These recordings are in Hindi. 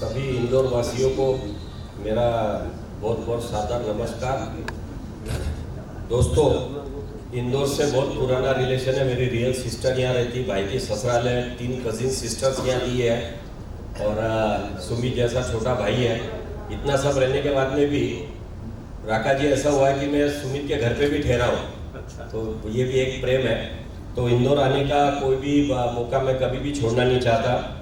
सभी इंदौर वासियों को मेरा बहुत बहुत सादर नमस्कार। दोस्तों, इंदौर से बहुत पुराना रिलेशन है। मेरी रियल सिस्टर यहाँ रहती, भाई की ससुराल है, 3 कजिन सिस्टर्स यहाँ दी है और सुमित जैसा छोटा भाई है। इतना सब रहने के बाद में भी राका जी ऐसा हुआ है कि मैं सुमित के घर पे भी ठहरा हूँ। तो ये भी एक प्रेम है। तो इंदौर आने का कोई भी मौका मैं कभी भी छोड़ना नहीं चाहता।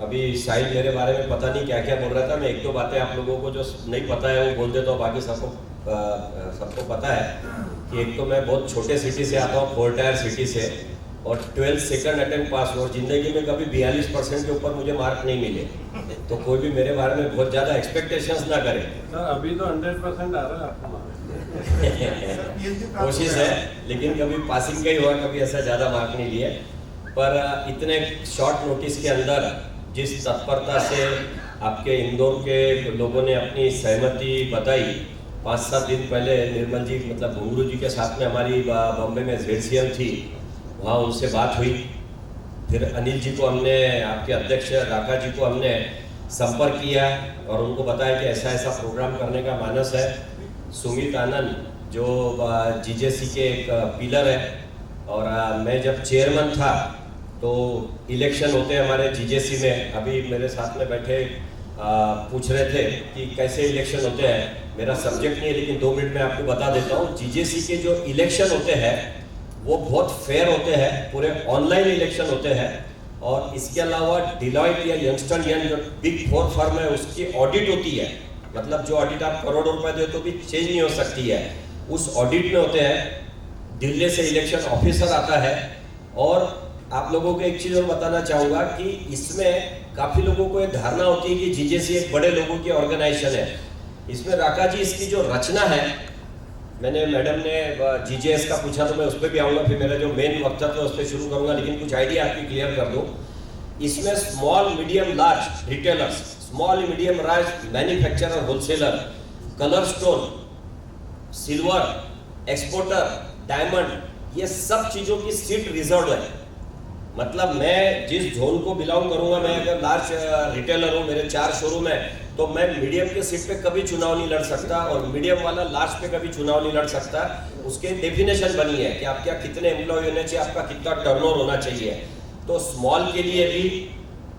अभी साहिल मेरे बारे में पता नहीं क्या क्या बोल रहा था। मैं 1-2 बातें आप लोगों को जो नहीं पता है वो बोल देता हूँ, बाकी सबको पता है कि एक तो मैं बहुत छोटे सिटी से आता हूँ, 4 टायर सिटी से, और 12 सेकंड अटेम्प्ट पास, और ज़िंदगी में कभी 42% के ऊपर मुझे मार्क नहीं मिले। तो कोई भी मेरे बारे में बहुत ज़्यादा एक्सपेक्टेशंस ना करे। सर अभी तो 100% आ रहा है आपको कोशिश है, लेकिन कभी पासिंग का ही हुआ, कभी ऐसा ज़्यादा मार्क नहीं लिए। पर इतने शॉर्ट नोटिस के अंदर जिस तत्परता से आपके इंदौर के लोगों ने अपनी सहमति बताई, 5-7 दिन पहले निर्मल जी मतलब घुंगरू जी के साथ में हमारी बॉम्बे में ZCM थी, वहाँ उनसे बात हुई। फिर अनिल जी को हमने, आपके अध्यक्ष राका जी को हमने संपर्क किया और उनको बताया कि ऐसा ऐसा प्रोग्राम करने का मानस है। सुमित आनंद जो GJC के एक पिलर है, और मैं जब चेयरमैन था तो इलेक्शन होते हैं हमारे GJC में। अभी मेरे साथ में बैठे पूछ रहे थे कि कैसे इलेक्शन होते हैं। मेरा सब्जेक्ट नहीं है, लेकिन 2 मिनट में आपको बता देता हूँ। GJC के जो इलेक्शन होते हैं वो बहुत फेयर होते हैं, पूरे ऑनलाइन इलेक्शन होते हैं। और इसके अलावा डिलॉयट या यंगस्टर यंग जो बिग 4 फर्म है उसकी ऑडिट होती है। मतलब जो ऑडिट आप करोड़ों रुपए दे तो भी चेंज नहीं हो सकती है, उस ऑडिट में होते हैं। दिल्ली से इलेक्शन ऑफिसर आता है। और आप लोगों को एक चीज़ और बताना चाहूँगा कि इसमें काफ़ी लोगों को एक धारणा होती है कि GJC एक बड़े लोगों की ऑर्गेनाइजेशन है। इसमें राका जी इसकी जो रचना है, मैंने मैडम ने GJS का पूछा तो मैं उस पर भी आऊँगा, फिर मेरा जो मेन वक्तव्य है उस पर शुरू करूँगा, लेकिन कुछ आइडिया आपकी क्लियर कर दूँ। इसमें small medium large retailers, small medium large manufacturer, wholesaler, colour stone, silver, exporter, diamond, ये सब चीज़ों की सीट रिजर्व है। मतलब मैं जिस जोन को बिलोंग करूंगा, मैं अगर लार्ज रिटेलर हूँ, मेरे 4 शोरूम है, तो मैं मीडियम के सीट पे कभी चुनाव नहीं लड़ सकता, और मीडियम वाला लार्ज पे कभी चुनाव नहीं लड़ सकता। उसके डेफिनेशन बनी है कि आप क्या कितने एम्प्लॉय होने चाहिए, आपका कितना टर्नओवर होना चाहिए। तो स्मॉल के लिए भी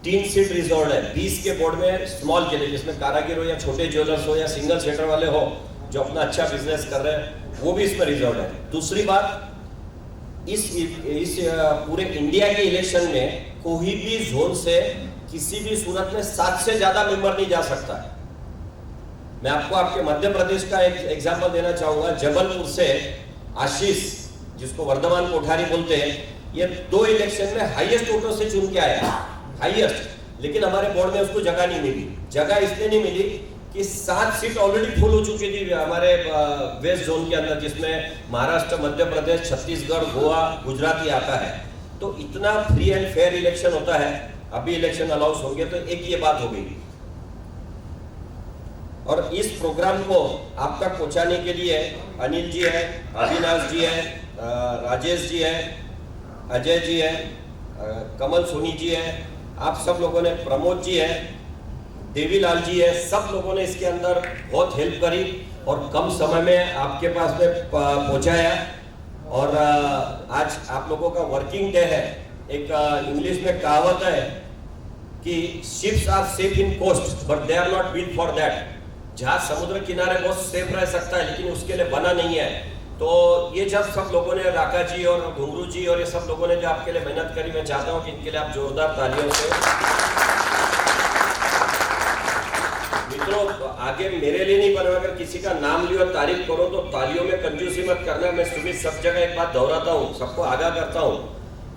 3 सीट रिजर्व है 20 के बोर्ड में। स्मॉल के लिए जिसमें कारागिर हो या छोटे ज्वेलर्स हो या सिंगल सेटर वाले हो जो अपना अच्छा बिजनेस कर रहे हैं, वो भी इसमें रिजर्व है। दूसरी बात, इस पूरे इंडिया के इलेक्शन में कोई भी जोन से किसी भी सूरत में 7 से ज्यादा मेंबर नहीं जा सकता है। मैं आपको आपके मध्य प्रदेश का एक एग्जांपल देना चाहूंगा। जबलपुर से आशीष, जिसको वर्धमान कोठारी बोलते हैं, ये 2 इलेक्शन में हाईएस्ट वोटों से चुन के आया, हाईएस्ट। लेकिन हमारे बोर्ड में उसको जगह नहीं मिली। जगह इसलिए नहीं मिली कि 7 सीट ऑलरेडी फुल हो चुकी थी हमारे वेस्ट जोन के अंदर, जिसमें महाराष्ट्र, मध्य प्रदेश, छत्तीसगढ़, गोवा, गुजरात आता है। तो इतना फ्री एंड फेयर इलेक्शन होता है। अभी इलेक्शन अनाउंस होंगे तो एक ये बात हो गई। और इस प्रोग्राम को आप तक पहुंचाने के लिए अनिल जी है, अविनाश जी है, राजेश जी है, अजय जी है, कमल सोनी जी है, आप सब लोगों ने, प्रमोद जी है, देवीलाल जी है, सब लोगों ने इसके अंदर बहुत हेल्प करी और कम समय में आपके पास में पहुंचाया। और आज आप लोगों का वर्किंग डे है। एक इंग्लिश में कहावत है कि ships are safe in coast but they are not built for that. जहाज समुद्र किनारे बहुत सेफ रह सकता है, लेकिन उसके लिए बना नहीं है। तो ये जब सब लोगों ने, राका जी और घुंगरू जी और ये सब लोगों ने जो आपके लिए मेहनत करी, मैं चाहता हूँ कि इनके लिए आप जोरदार तालियों से। मित्रों, आगे मेरे लिए नहीं बना, अगर किसी का नाम लियो और तारीफ करो तो तालियों में कंजूसी मत करना। मैं सुमित सब जगह एक बात दोहराता हूँ, सबको आगाह करता हूँ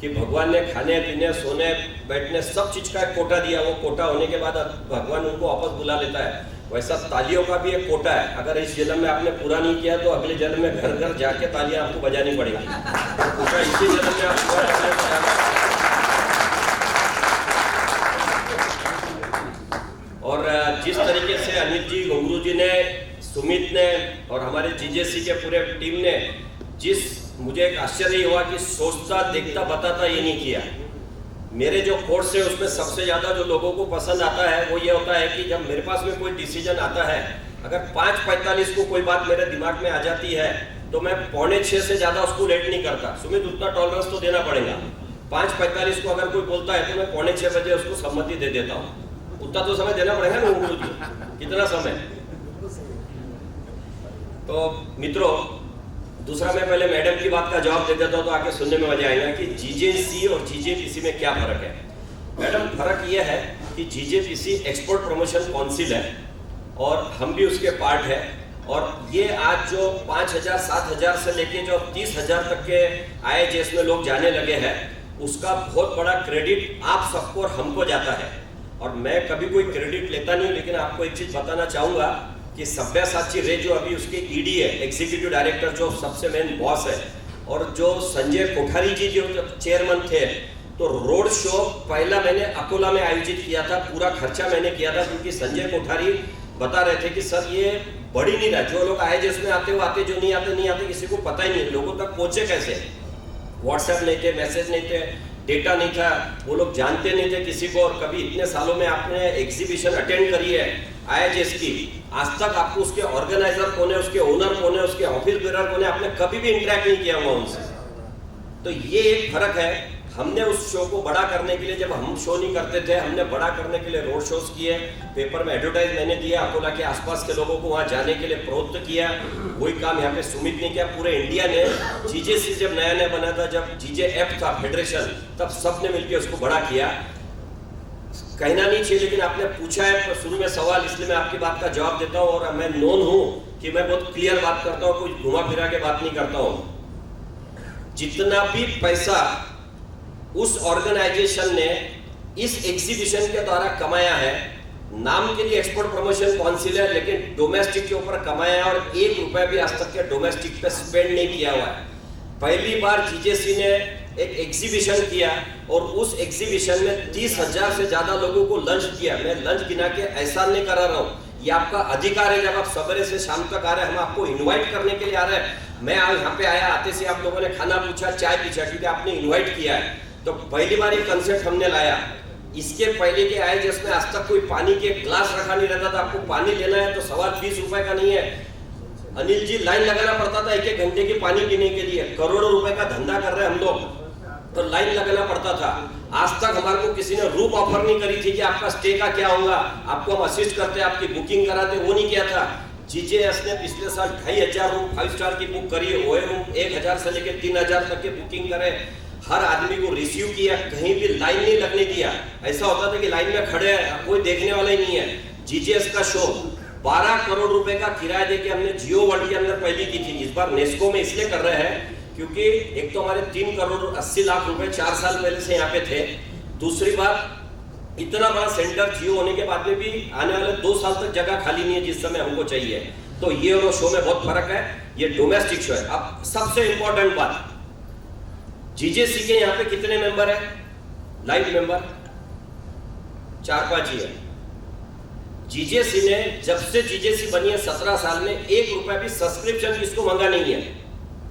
कि भगवान ने खाने पीने, सोने, बैठने, सब चीज का एक कोटा दिया। वो कोटा होने के बाद भगवान उनको वापस बुला लेता है। वैसा तालियों का भी एक कोटा है। अगर इस जन्म में आपने पूरा नहीं किया तो अगले जन्म में घर घर जाके तालियां आपको बजानी पड़ेगी। तो कोटा इसी जन्म में आप पूरा करने। और जिस तरीके से अनिल जी, घुंगरू जी ने, सुमित ने और हमारे GJC के पूरे टीम ने, जिस मुझे एक आश्चर्य हुआ कि सोचता, देखता, बताता ये नहीं किया। मेरे जो कोर्स है उसमें सबसे ज़्यादा जो लोगों को पसंद आता है वो ये होता है कि जब मेरे पास में कोई डिसीजन आता है, अगर 5:45 को कोई बात मेरे दिमाग में आ जाती है तो मैं 5:45 से ज़्यादा उसको लेट नहीं करता। सुमित उतना टॉलरेंस तो देना पड़ेगा। 5:45 को अगर कोई बोलता है तो मैं 5:45 बजे उसको सम्मति दे देता हूँ। उतना तो समय देना पड़ेगा ना उनको, कितना समय। तो मित्रों, दूसरा मैं पहले मैडम की बात का जवाब दे देता हूँ तो आके सुनने में मजा आएगा कि जीजेसी और जीजेपीसी में क्या फर्क है। मैडम, फर्क ये है कि जीजेपीसी एक्सपोर्ट प्रमोशन काउंसिल है और हम भी उसके पार्ट है, और ये आज जो 5,000 7,000 से लेके जो 30,000 तक के IIJS में लोग जाने लगे हैं, उसका बहुत बड़ा क्रेडिट आप सबको और हमको जाता है। और मैं कभी कोई क्रेडिट लेता नहीं, लेकिन आपको एक चीज बताना चाहूंगा कि सब्यासाची रे जो अभी उसके ED है, एग्जीक्यूटिव डायरेक्टर, जो सबसे मेन बॉस है, और जो संजय कोठारी जी जो चेयरमैन थे, तो रोड शो पहला मैंने अकोला में आयोजित किया था, पूरा खर्चा मैंने किया था, क्योंकि संजय कोठारी बता रहे थे कि सर ये बढ़ी नहीं रहा, जो लोग IIJS में आते वो आते, जो नहीं आते किसी को पता ही नहीं, लोगों तक पहुंचे कैसे। व्हाट्सएप नहीं थे, मैसेज नहीं थे, डेटा नहीं था, वो लोग जानते नहीं थे किसी को। और कभी इतने सालों में आपने एग्जीबिशन अटेंड करी है IIJS की, आज तक आपको उसके ऑर्गेनाइजर कौन है, उसके ओनर कौन है, उसके ऑफिस बेरर कौन है, आपने कभी भी इंटरेक्ट नहीं किया हुआ उनसे। तो ये एक फर्क है। हमने उस शो को बड़ा करने के लिए, जब हम शो नहीं करते थे, हमने बड़ा करने के लिए रोड शोज किए, पेपर में एडवर्टाइज मैंने दिया, अकोला के आसपास के लोगों को वहाँ जाने के लिए प्रोत्साहित किया। वही काम यहाँ पे सुमित ने किया, पूरे इंडिया ने। जीजेसी जब नया नया बना था, जब GJF था फेडरेशन, तब सबने मिलकर उसको बड़ा किया। कहना नहीं चाहिए, लेकिन आपने पूछा है शुरू में सवाल, इसलिए मैं आपकी बात का जवाब देता हूँ। और मैं नोन हूँ कि मैं बहुत क्लियर बात करता हूँ, कोई घुमा फिरा के बात नहीं करता हूँ। जितना भी पैसा उस ऑर्गेनाइजेशन ने इस एग्जीबिशन के द्वारा कमाया है, नाम के लिए एक्सपोर्ट प्रमोशन काउंसिल है, लेकिन डोमेस्टिक के ऊपर कमाया है, और 1 रुपया भी आज तक के डोमेस्टिक पे स्पेंड नहीं किया हुआ है। पहली बार जीजेसी ने एक एग्जीबिशन किया, और उस एग्जीबिशन में 30,000 से ज्यादा लोगों को लंच दिया। मैं लंच गिना के ऐसा नहीं करा रहा हूँ, ये आपका अधिकार है। जब आप सवेरे से शाम तक आ रहे हैं, हम आपको इन्वाइट करने के लिए आ रहे हैं। मैं यहाँ पे आया, आते से आप लोगों ने खाना पूछा, चाय पूछा, क्योंकि आपने इन्वाइट किया है। तो पहली बार ये कंसेप्ट हमने लाया। इसके पहले के IIJS में आज तक कोई पानी के ग्लास रखा नहीं रहता था। आपको पानी लेना है तो सवाल 20 रुपए का नहीं है, अनिल जी, लाइन लगाना पड़ता था 1-1 घंटे की पानी पीने के लिए। करोड़ों रुपए का धंधा कर रहे हैं हम लोग, तो लाइन लगाना पड़ता था। आज तक हमारे को किसी ने रूम ऑफर नहीं करी थी कि आपका स्टे का क्या होगा, आपको हम असिस्ट करते, आपकी बुकिंग कराते, वो नहीं किया था। GJS ने पिछले साल 2,500 रूम 5 स्टार की बुक करी, OA रूम 1,000 से लेकर 3,000 तक की बुकिंग करे, हर आदमी को रिसीव किया, कहीं भी लाइन नहीं लगने दिया। ऐसा होता था कि लाइन में खड़े हैं, कोई देखने वाला ही नहीं है। GJS का शो 12 करोड़ रुपए का किराया देके हमने जियो वर्ल्ड के अंदर पहली की थी। इस बार नेस्को में इसलिए कर रहे हैं क्योंकि एक तो हमारे 3 करोड़ 80 लाख रुपए 4 साल पहले से यहाँ पे थे। दूसरी बात, इतना बड़ा सेंटर जियो होने के बाद में भी आने वाले 2 साल तक जगह खाली नहीं है जिस समय हमको चाहिए। तो ये और शो में बहुत फर्क है। ये डोमेस्टिक शो है। अब सबसे इंपॉर्टेंट बात, जीजेसी के यहाँ पे कितने मेंबर है? लाइव मेंबर 4-5 ही है। जीजेसी ने जब से जीजेसी बनी है 17 साल में 1 रुपया भी सब्सक्रिप्शन किसको मांगा नहीं है,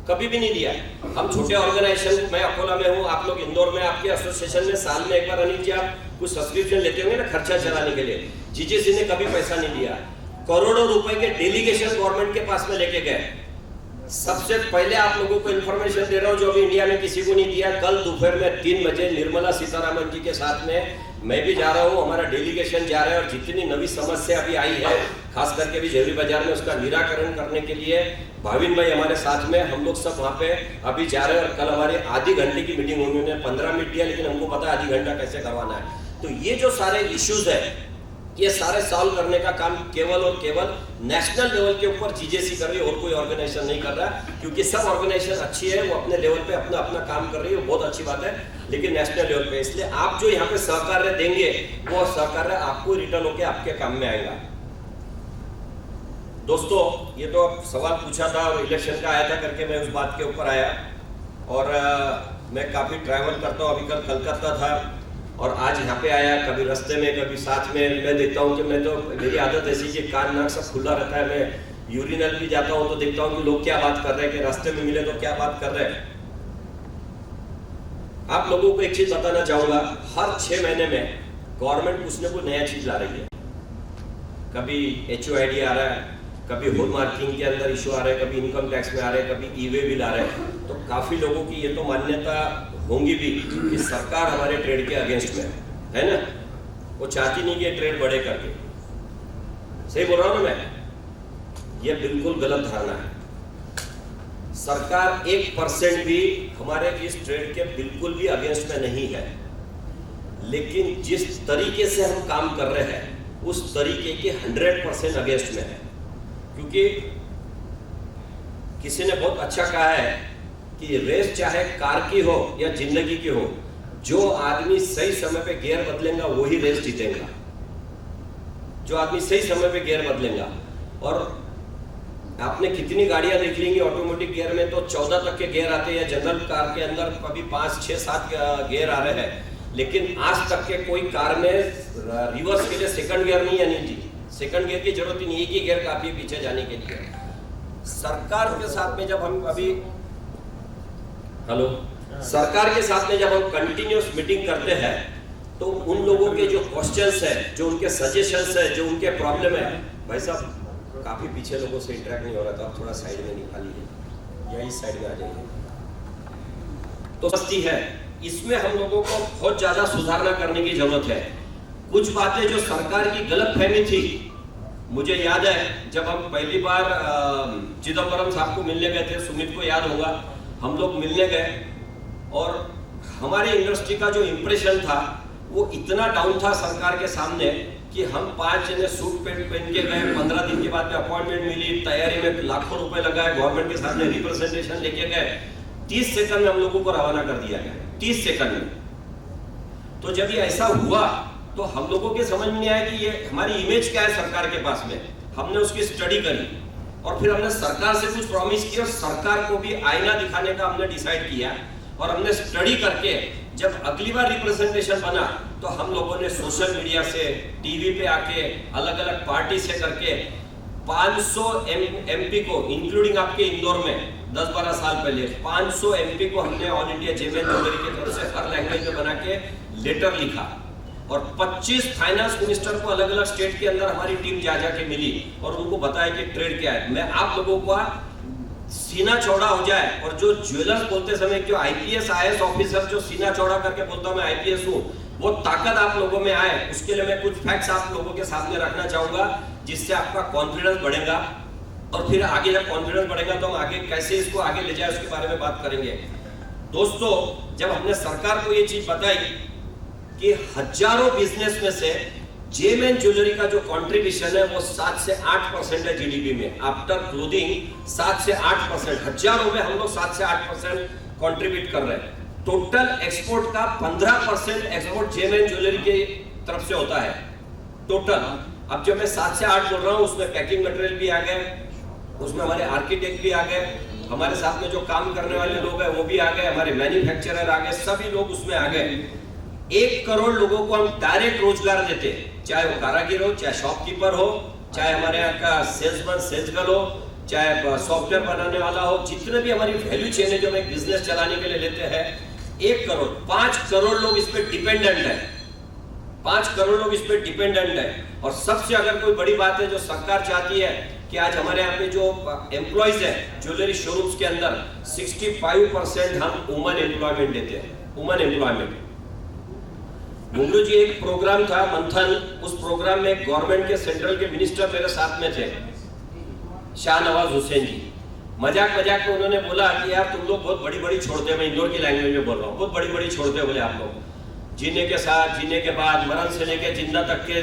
कभी भी नहीं दिया। हम छोटे ऑर्गेनाइजेशन, मैं अकोला में हूँ, आप लोग इंदौर में, आपके एसोसिएशन में साल में एक बार अनिल जी आप कुछ सब्सक्रिप्शन लेते होंगे ना खर्चा चलाने के लिए। जीजेसी ने कभी पैसा नहीं दिया। करोड़ों रुपए के डेलीगेशन गवर्नमेंट के पास में लेके गए। सबसे पहले आप लोगों को इन्फॉर्मेशन दे रहा हूं जो अभी इंडिया में किसी को नहीं दिया। कल दोपहर में 3 बजे निर्मला सीतारामन जी के साथ में मैं भी जा रहा हूं, हमारा डेलीगेशन जा रहा है, और जितनी नवी समस्या अभी आई है खास करके भी जेवरी बाजार में, उसका निराकरण करने के लिए भाविन भाई हमारे साथ में, हम लोग सब वहाँ पे अभी जा रहे हैं। और कल हमारे आधी घंटे की मीटिंग होगी, उन्होंने 15 मिनट दिया, लेकिन हमको पता है आधी घंटा कैसे करवाना है। तो ये जो सारे इश्यूज है, ये सारे सॉल्व करने का काम केवल और केवल नेशनल लेवल के ऊपर जीजेसी कर रही है, और कोई ऑर्गेनाइजेशन नहीं कर रहा। क्योंकि सब ऑर्गेनाइजेशन अच्छी है, वो अपने लेवल पे अपना अपना काम कर रही है, बहुत अच्छी बात है, लेकिन नेशनल लेवल पे। इसलिए आप जो यहाँ पे सहकार्य देंगे, वो सहकार्य आपको रिटर्न होकर आपके काम में आएगा। दोस्तों, ये तो सवाल पूछा था और इलेक्शन का आया था करके मैं उस बात के ऊपर आया। और मैं काफ़ी ट्रैवल करता हूँ, अभी कल कलकत्ता था और आज यहाँ पे आया, कभी रास्ते में कभी साथ में। मैं देखता हूँ कि मैं तो, मेरी आदत ऐसी कि कान नाक सब खुला रहता है। मैं यूरिनल भी जाता हूँ तो देखता हूँ कि लोग क्या बात कर रहे हैं, कि रास्ते में मिले तो क्या बात कर रहे हैं। आप लोगों को एक चीज बताना चाहूंगा, हर 6 महीने में गवर्नमेंट कुछ न कुछ नया चीज ला रही है। कभी HOID आ रहा है, कभी होल मार्किंग के अंदर इशू आ रहा है, कभी इनकम टैक्स में आ रहा है, कभी ई-वे बिल आ रहा है। तो काफी लोगों की ये तो मान्यता होंगी भी कि सरकार हमारे ट्रेड के अगेंस्ट में है ना, वो चाहती नहीं कि ट्रेड बढ़े करके। सही बोल रहा हूं ना मैं? ये बिल्कुल गलत धारणा है। सरकार 1% भी हमारे इस ट्रेड के बिल्कुल भी अगेंस्ट में नहीं है, लेकिन जिस तरीके से हम काम कर रहे हैं उस तरीके के 100% अगेंस्ट में है। क्योंकि किसी ने बहुत अच्छा कहा है कि रेस चाहे कार की हो या जिंदगी की हो, जो आदमी सही समय पे गियर बदलेगा वही रेस जीतेगा। जो आदमी सही समय पे गियर बदलेगा, और आपने कितनी गाड़ियां देख लेंगी ऑटोमेटिक गियर में, तो 14 तक के गियर आते हैं, या जनरल कार के अंदर कभी 5, 6, 7 गियर आ रहे हैं। लेकिन आज तक के कोई कार में रिवर्स के लिए सेकंड गियर नहीं आनी थी, सेकंड गियर की जरूरत ही नहीं, एक ही गियर काफी है पीछे जाने के लिए। सरकार के साथ में जब हम अभी सरकार के साथ में जब हम कंटिन्यूस मीटिंग करते हैं, तो उन लोगों के जो क्वेश्चंस है, जो उनके सजेशंस है, जो उनके प्रॉब्लम है, भाई साहब काफी पीछे लोगों से इंटरेक्ट नहीं हो रहा था, आप थोड़ा साइड में निकालिए या इस साइड में आ जाइए। तो सस्ती है, इसमें हम लोगों को बहुत ज्यादा सुधारना करने की जरूरत है। कुछ बातें जो सरकार की गलतफहमी थी, मुझे याद है जब हम पहली बार चिदम्बरम साहब को मिलने गए थे, सुमित को याद होगा, हम लोग मिलने गए और हमारी इंडस्ट्री का जो इंप्रेशन था वो इतना डाउन था सरकार के सामने कि हम 5 जने सूट पहन के गए, 15 दिन के बाद में अपॉइंटमेंट मिली, तैयारी में लाखों रुपए लगाए, गवर्नमेंट के सामने रिप्रेजेंटेशन लेके गए, 30 सेकंड में हम लोगों को रवाना कर दिया गया, 30 सेकंड में। तो जब ये ऐसा हुआ तो हम लोगों के समझ में नहीं आया कि ये हमारी इमेज क्या है सरकार के पास में। हमने उसकी स्टडी करी और फिर हमने सरकार से कुछ प्रॉमिस किया, और सरकार को भी आईना दिखाने का हमने डिसाइड किया, और हमने स्टडी करके जब अगली बार रिप्रेजेंटेशन बना तो हम लोगों ने सोशल मीडिया से, टीवी पे आके, अलग अलग पार्टी से करके 500 MP को, इंक्लूडिंग आपके इंदौर में 10-12 साल पहले 500 MP को हमने ऑल इंडिया जेमेन ज्वेलरी की तरफ से हर लैंग्वेज में बना के लेटर लिखा, और 25 फाइनेंस मिनिस्टर को अलग अलग स्टेट के अंदर हमारी टीम जा के मिली और उनको बताया कि ट्रेड क्या है। मैं आप लोगों का सीना चौड़ा हो जाए, और जो ज्वेलर्स बोलते समय जो IPS IAS ऑफिसर जो सीना चौड़ा करके बोलता मैं IPS हूँ, वो ताकत आप लोगों में आए, उसके लिए मैं कुछ फैक्ट्स आप लोगों के सामने रखना चाहूंगा, जिससे आपका कॉन्फिडेंस बढ़ेगा। और फिर आगे जब कॉन्फिडेंस बढ़ेगा तो हम आगे कैसे इसको आगे ले जाए उसके बारे में बात करेंगे। दोस्तों, जब हमने सरकार को ये चीज बताई कि हजारों बिजनेस में से जेमेन ज्वेलरी का जो कंट्रीब्यूशन है वो 7 से 8% है जीडीपी में, आफ्टर क्लोथिंग 7 से 8%, हजारों में हम लोग 7 से 8% कंट्रीब्यूट कर रहे हैं। टोटल एक्सपोर्ट का 15% एक्सपोर्ट जेमेन ज्वेलरी की तरफ से होता है टोटल। अब जब मैं 7 से 8 बोल रहा हूँ, उसमें पैकिंग मटेरियल भी आ गए, उसमें हमारे आर्किटेक्ट भी आ गए, हमारे साथ में जो काम करने वाले लोग हैं वो भी आ गए, हमारे मैन्युफैक्चरर आ गए, सभी लोग उसमें आ गए। 1 करोड़ लोगों को हम डायरेक्ट रोजगार देते, चाहे वो कारागिर हो, चाहे शॉपकीपर हो, चाहे हमारे यहाँ का सेल्समैन सेल्स गर्ल हो, चाहे सॉफ्टवेयर बनाने वाला हो, जितने भी हमारी वैल्यू चेन है जो हम एक बिजनेस चलाने के लिए लेते हैं, 1 करोड़ 5 करोड़ लोग इस पे डिपेंडेंट है, 5 करोड़ लोग इस पे डिपेंडेंट है। और सबसे अगर कोई बड़ी बात है जो सरकार चाहती है कि आज हमारे यहाँ पे जो एम्प्लॉइज है ज्वेलरी शोरूम्स के अंदर 65% हम वुमन एम्प्लॉयमेंट देते हैं, वुमन एम्प्लॉयमेंट। मुंगलू जी, एक प्रोग्राम था मंथन, उस प्रोग्राम में गवर्नमेंट के सेंट्रल के मिनिस्टर मेरे साथ में थे, शाहनवाज हुसैन जी। मजाक मजाक में उन्होंने बोला कि यार तुम लोग बहुत बड़ी बड़ी छोड़ते हो, मैं इंदौर की लैंग्वेज में बोल रहा हूँ, बहुत बड़ी बड़ी छोड़ते हो बोले आप लोग। जीने के साथ, जीने के बाद, मरण से लेकर जिंदा तक के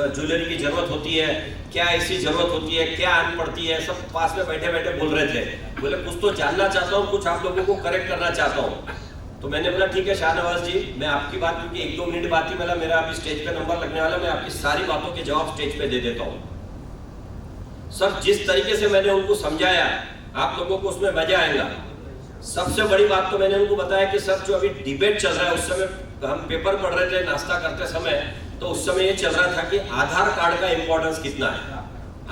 ज्वेलरी की जरूरत होती है, क्या ऐसी जरूरत होती है, क्या आन पड़ती है, सब पास में बैठे बैठे बोल रहे थे। बोले कुछ तो जानना चाहता हूँ, कुछ आप लोगों को करेक्ट करना चाहता हूँ। तो मैंने बोला ठीक है शाहनवाज जी, मैं आपकी बात, क्योंकि 1-2 मिनट बात ही मेरा अभी स्टेज पे नंबर लगने वाला, मैं आपकी सारी बातों के जवाब स्टेज पे दे देता हूँ। सर, जिस तरीके से मैंने उनको समझाया, आप लोगों को उसमें मजा आएगा। सबसे बड़ी बात तो मैंने उनको बताया कि सर जो अभी डिबेट चल रहा है, उस समय हम पेपर पढ़ रहे थे नाश्ता करते समय, तो उस समय ये चल रहा था कि आधार कार्ड का इंपॉर्टेंस कितना है,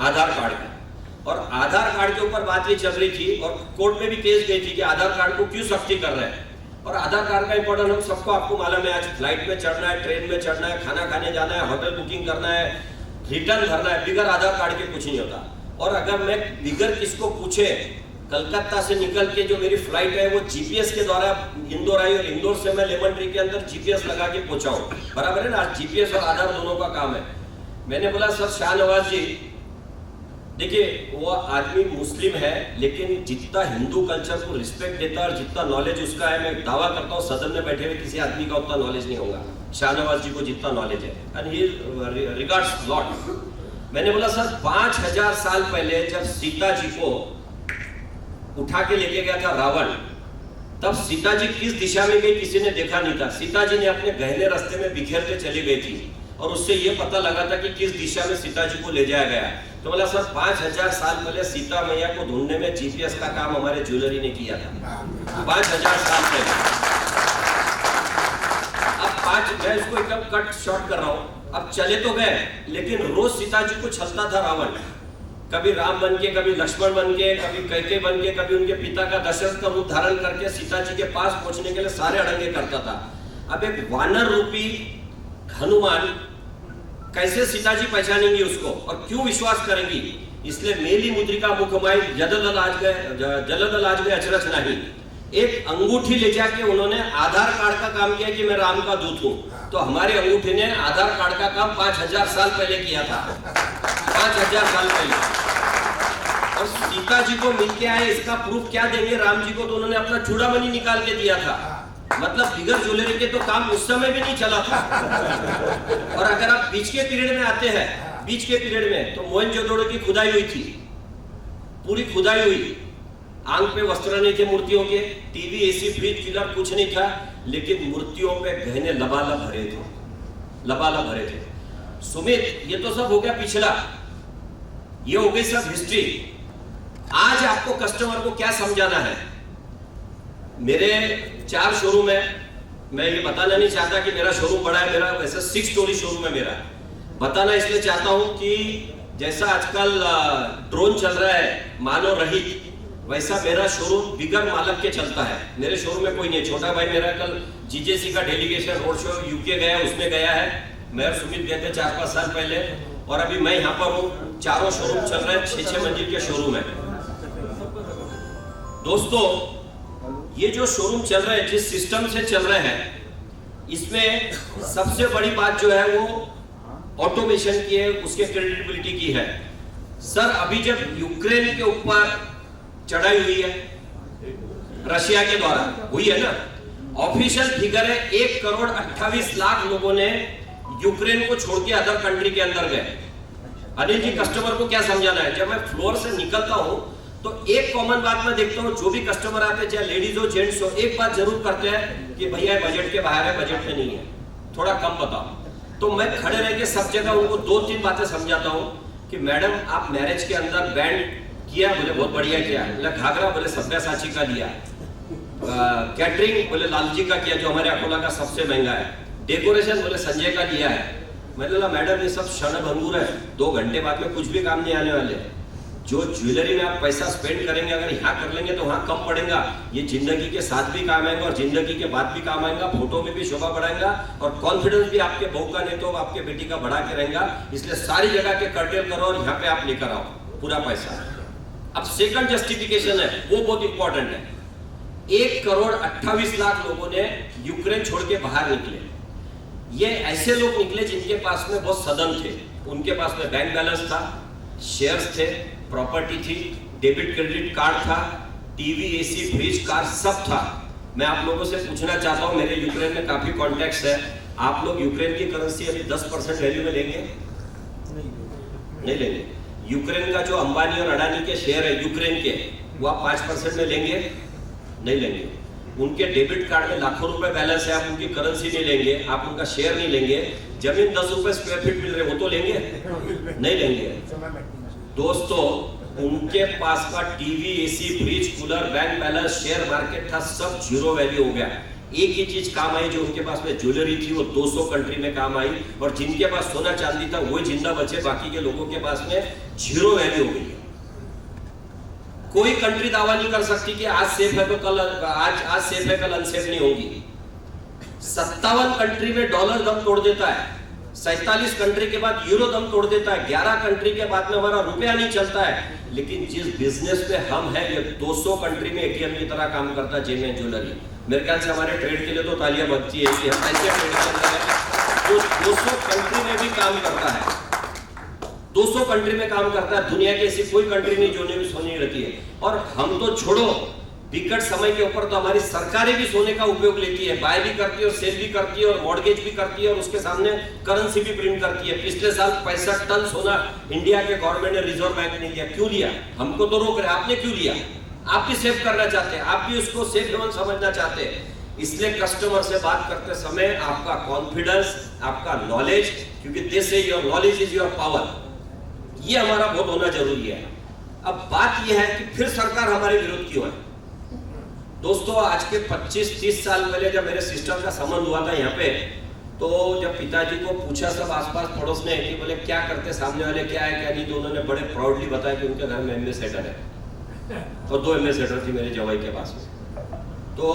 आधार कार्ड का। और आधार कार्ड के ऊपर बात ये चल रही थी और कोर्ट में भी केस गई थी कि आधार कार्ड को क्यों सख्ती कर रहे हैं। और आधार कार्ड का इंपॉर्टेंट हम सबको आपको मालूम है। आज फ्लाइट में चढ़ना है, ट्रेन में चढ़ना है, खाना खाने जाना है, होटल बुकिंग करना है, रिटर्न भरना है, बिगर आधार कार्ड के कुछ नहीं होता। और अगर मैं बिगर किसको पूछे कलकत्ता से निकल के जो मेरी फ्लाइट है वो जीपीएस के द्वारा इंदौर आई और इंदौर से मैं लेमन ट्री के अंदर जीपीएस लगा के पहुंचा हूं, बराबर है ना। आज जीपीएस और आधार दोनों का काम है। मैंने बोला सर शाहनवाज जी देखिए वो आदमी मुस्लिम है लेकिन जितना हिंदू कल्चर को रिस्पेक्ट देता है और जितना नॉलेज उसका है, मैं दावा करता हूँ सदन में बैठे हुए किसी आदमी का उतना नॉलेज नहीं होगा शाहनवाज जी को जितना नॉलेज है, एंड ही रिगार्ड्स लॉट। मैंने बोला सर 5000 साल पहले जब सीता जी को उठा के लेके गया था रावण, तब सीता जी किस दिशा में गई किसी ने देखा नहीं था। सीता जी ने अपने गहने रास्ते में बिखेरते चली गई थी और उससे यह पता लगा था कि किस दिशा में सीता जी को ले जाया गया। तो बोला सर 5000 साल पहले सीता मैया को ढूंढने में जीपीएस का काम हमारे ज्वेलरी ने किया था 5000 साल पहले। अब मैं इसको एकदम कट शॉर्ट कर रहा हूं। अब चले तो गए लेकिन रोज सीता जी को छलता था रावण, कभी राम बन के, कभी लक्ष्मण बन के, कभी कैके बन के, कभी उनके पिता का दशरथ का रूप धारण करके सीता जी के पास पहुंचने के लिए सारे अड़ंगे करता था। अब एक वानर रूपी हनुमान कैसे सीता जी पहचानेंगी उसको और क्यों विश्वास करेंगी? इसलिए मेली मुद्रिका मुखमाई जलदल आज गए अचरज नहीं। एक अंगूठी ले जाके उन्होंने आधार कार्ड का काम किया कि मैं राम का दूत हूं, तो हमारे अंगूठी ने आधार कार्ड का काम 5000 साल पहले किया था, 5000 साल पहले। और सीता जी को मिलके आए इसका प्रूफ क्या देंगे राम जी को? तो उन्होंने अपना चूड़ामणि निकाल के दिया था, मतलब बिगर ज्वेलरी के तो काम उस समय भी नहीं चला था। और अगर आप बीच के पीरियड में आते हैं, बीच के पीरियड में तो मोहनजोदड़ो की खुदाई हुई थी, पूरी खुदाई हुई, आंग पे वस्त्र नहीं थे मूर्तियों के, टीवी एसी फ्रिज कूलर कुछ नहीं था, लेकिन मूर्तियों पे गहने लबालब भरे थे, लबालब भरे थे। सुमित ये तो सब हो गया पिछला, ये हो गई सब हिस्ट्री। आज आपको कस्टमर को क्या समझाना है? मेरे 4 शोरूम है, मैं ये बताना नहीं चाहता कि मेरा शोरूम बड़ा है, मेरा वैसे 6 स्टोरी शोरूम है मेरा। बताना इसलिए चाहता हूं कि जैसा आजकल ड्रोन चल रहा है मानव रहित, वैसा मेरा शोरूम बिगर मालक के चलता है। मेरे शोरूम में कोई नहीं है। छोटा भाई मेरा कल जीजेसी का डेलीगेशन रोड शो यूके गया, उसमें गया है, मैं और सुमित गए थे 4-5 साल पहले, और अभी मैं यहाँ पर हूँ। चारों शोरूम चल रहे हैं, 6-6 मंजिल के शोरूम है। दोस्तों ये जो शोरूम चल रहे हैं, जिस सिस्टम से चल रहे हैं, इसमें सबसे बड़ी बात जो है वो ऑटोमेशन की है, उसके क्रेडिबिलिटी की है। सर अभी जब यूक्रेन के ऊपर चढ़ाई हुई है रशिया के द्वारा, हुई है ना, ऑफिशियल फिगर है 1,28,00,000 लोगों ने यूक्रेन को छोड़ के अदर कंट्री के अंदर गए। अनिल जी कस्टमर को क्या समझाना है? जब मैं फ्लोर से निकलता हूं तो एक कॉमन बात मैं देखता हूं, जो भी कस्टमर आते हैं चाहे लेडीज हो जेंट्स हो, एक बात जरूर करते हैं कि भैया बजट के बाहर है, बजट में नहीं है, थोड़ा कम बताओ। तो मैं खड़े रह के सब जगह उनको 2-3 बातें समझाता हूं कि मैडम आप मैरिज के अंदर बैंड किया, बोले बहुत बढ़िया किया, बोले घाघरा, बोले सब्यासाची का लिया, कैटरिंग बोले लालजी का किया जो हमारे अकोला का सबसे महंगा है, डेकोरेशन बोले संजय का लिया है। मैंने बोला मैडम ये सब क्षणभंगुर है, 2 घंटे बाद में कुछ भी काम नहीं आने वाले। जो ज्वेलरी में आप पैसा स्पेंड करेंगे अगर यहाँ कर लेंगे तो वहाँ कम पड़ेगा, ये जिंदगी के साथ भी काम आएगा और जिंदगी के बाद भी काम आएगा, फोटो में भी शोभा बढ़ाएगा और कॉन्फिडेंस भी आपके बहू का नहीं तो आपके बेटी का बढ़ा के रहेगा। इसलिए सारी जगह के कर्टेल करो और यहाँ पे आप लेकर आओ पूरा पैसा। अब सेकंड जस्टिफिकेशन है, वो बहुत इंपॉर्टेंट है। 1,28,00,000 लोगों ने यूक्रेन छोड़ के बाहर निकले। ये ऐसे लोग निकले जिनके पास में बहुत सदन थे, उनके पास में बैंक बैलेंस था, शेयर्स थे, प्रॉपर्टी थी, डेबिट क्रेडिट कार्ड था, टीवी एसी फ्रिज कार सब था। मैं आप लोगों से पूछना चाहता हूं, मेरे यूक्रेन में काफी कॉन्टेक्ट्स है, आप लोग यूक्रेन की करेंसी अभी 10% वैल्यू में लेंगे? नहीं लेंगे। यूक्रेन का जो अंबानी और अडानी के शेयर है यूक्रेन के, वो आप 5% में लेंगे? नहीं लेंगे। उनके डेबिट कार्ड में लाखों रुपए बैलेंस है, आप उनकी करेंसी नहीं लेंगे, आप उनका शेयर नहीं लेंगे। जमीन 10 रुपए स्क्वायर फीट मिल रहे, वो तो लेंगे? नहीं लेंगे। दोस्तों उनके पास का TV AC fridge cooler bank balance share market था, सब जीरो वैल्यू हो गया। एक ही चीज काम आई, जो उनके पास में ज्वेलरी थी वो 200 कंट्री में काम आई, और जिनके पास सोना चांदी था वो जिंदा बचे, बाकी के लोगों के पास में जीरो वैल्यू हो गई। कोई कंट्री दावा नहीं कर सकती कि आज सेफ है तो कल आज सेफ है कल अनसेफ नहीं होगी। 57 कंट्री में डॉलर दम तोड़ देता है, 47 कंट्री के बाद यूरो दम तोड़ देता है, 11 कंट्री के बाद में हमारा रुपया नहीं चलता है। लेकिन जिस बिजनेस में हम हैं ये 200 कंट्री में एटीएम की तरह काम करता है, जेम एंड ज्वेलरी। मेरे ख्याल से हमारे ट्रेड के लिए तो तालियां बजती है कि हम ऐसे ट्रेड कर रहे हैं। तो 200 कंट्री में भी काम करता है, 200 कंट्री में काम करता है। दुनिया की ऐसी कोई कंट्री नहीं जो नहीं सोनी रहती है। और हम तो छोड़ो, विकट समय के ऊपर तो हमारी सरकारें भी सोने का उपयोग लेती है, बाय भी करती है और सेल भी करती है और मॉर्गेज भी करती है और उसके सामने करेंसी भी प्रिंट करती है। पिछले साल 65 टन सोना इंडिया के गवर्नमेंट ने रिजर्व बैंक ने लिया। क्यों लिया? हमको तो रोक रहे, आपने क्यों लिया? आप भी सेव करना चाहते हैं, आप भी उसको सेफ हेवन समझना चाहते हैं। इसलिए कस्टमर से बात करते समय आपका कॉन्फिडेंस, आपका नॉलेज, क्योंकि this is your knowledge is your power, ये हमारा बहुत होना जरूरी है। अब बात यह है कि फिर सरकार हमारे विरुद्ध क्यों है? दोस्तों, आज के 25-30 साल पहले जब मेरे सिस्टर का संबंध हुआ था यहाँ पे, तो जब पिताजी को पूछा सब आसपास पड़ोस ने कि बोले क्या करते सामने वाले, क्या है क्या नहीं, तो उन्होंने बड़े प्राउडली बताया कि उनके घर में एम्बेसडर है और 2 एम्बेसडर थी मेरे जवाई के पास में। तो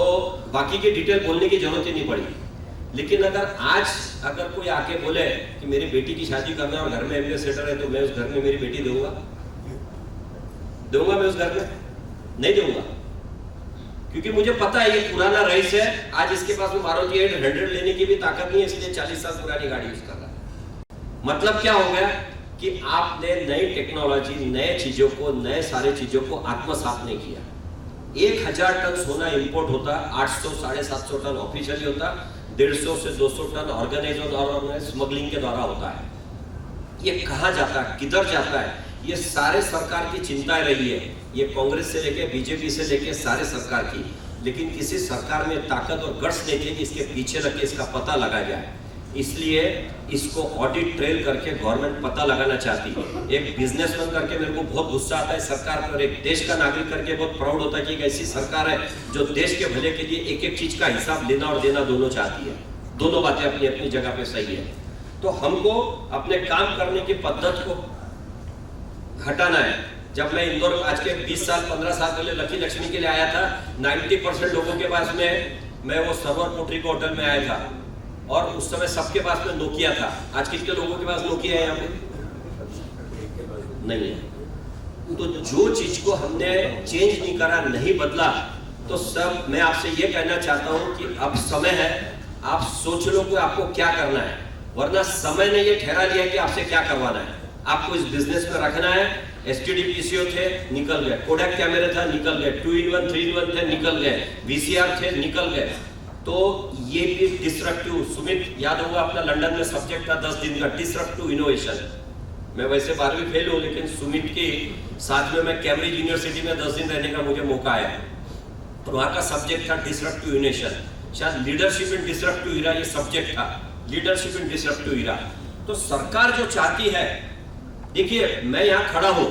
बाकी की डिटेल बोलने की जरूरत ही नहीं पड़ी। लेकिन अगर कोई आके बोले कि मेरी बेटी की शादी करना और घर में एम्बेसडर है, तो मैं उस घर में मेरी बेटी दूंगा मैं उस घर में? नहीं दूंगा, क्योंकि मुझे पता है ये पुराना रईस है। आज इसके पास में मारुति 800 लेने की भी ताकत नहीं है, इसलिए 40 साल पुरानी गाड़ी यूज कर रहा है। मतलब क्या हो गया कि आपने नई टेक्नोलॉजी, नए चीजों को, नए सारे चीजों को आत्मसात नहीं किया। 1000 टन सोना इंपोर्ट होता, 800-750 टन ऑफिशियली होता, 150 से 200 टन ऑर्गेनाइज और स्मगलिंग के द्वारा होता है। ये कहाँ जाता है, किधर जाता है, ये सारे सरकार की चिंता रही है। ये कांग्रेस से लेके बीजेपी से लेके सारे सरकार की, लेकिन किसी सरकार में ताकत और गट्स नहीं थी कि इसके पीछे रख के इसका पता लगाया जाए। इसलिए इसको ऑडिट ट्रेल करके गवर्नमेंट पता लगाना चाहती है। एक बिजनेसमैन करके मेरे को बहुत गुस्सा आता है सरकार पर, एक देश का नागरिक करके बहुत प्राउड होता है कि एक ऐसी सरकार है जो देश के भले के लिए एक एक चीज का हिसाब लेना और देना दोनों चाहती है। दोनों बातें अपनी अपनी जगह पे सही है। तो हमको अपने काम करने की पद्धत को हटाना है। जब मैं इंदौर आज के 20 साल 15 साल पहले लकी लक्ष्मी के लिए आया था, 90% लोगों के पास में मैं वो सर्वर पोट्री को होटल में आया था और उस समय सबके पास में नोकिया था। आज कितने लोगों के पास नोकिया है यहाँ पे? नहीं है। तो जो चीज को हमने चेंज नहीं करा, नहीं बदला, तो सब मैं आपसे ये कहना चाहता हूँ कि अब समय है, आप सोच लो कि आपको क्या करना है, वरना समय ने ये ठहरा लिया कि आपसे क्या करवाना है। आपको इस बिजनेस में रखना है। एसटीडी पीसीओ थे, निकल गए। कोडैक कैमरे था, निकल गए। 2-in-1 3-in-1 थे, निकल गए। वीसीआर थे, निकल गए। तो ये भी डिस्ट्रक्टिव, सुमित याद होगा अपना लंदन में सब्जेक्ट था 10 दिन का, डिस्ट्रक्टिव इनोवेशन। मैं वैसे 12वीं फेल हूँ, लेकिन सुमित के साथ में मैं कैम्ब्रिज यूनिवर्सिटी में 10 दिन रहने का मुझे मौका आया और वहाँ का सब्जेक्ट था डिस्ट्रक्टिव इनोवेशन। शायद लीडरशिप इन डिस्ट्रक्टिव इरा ये सब्जेक्ट था, लीडरशिप इन डिस्ट्रक्टिव इरा। तो सरकार जो चाहती है, देखिए मैं यहाँ खड़ा हूँ,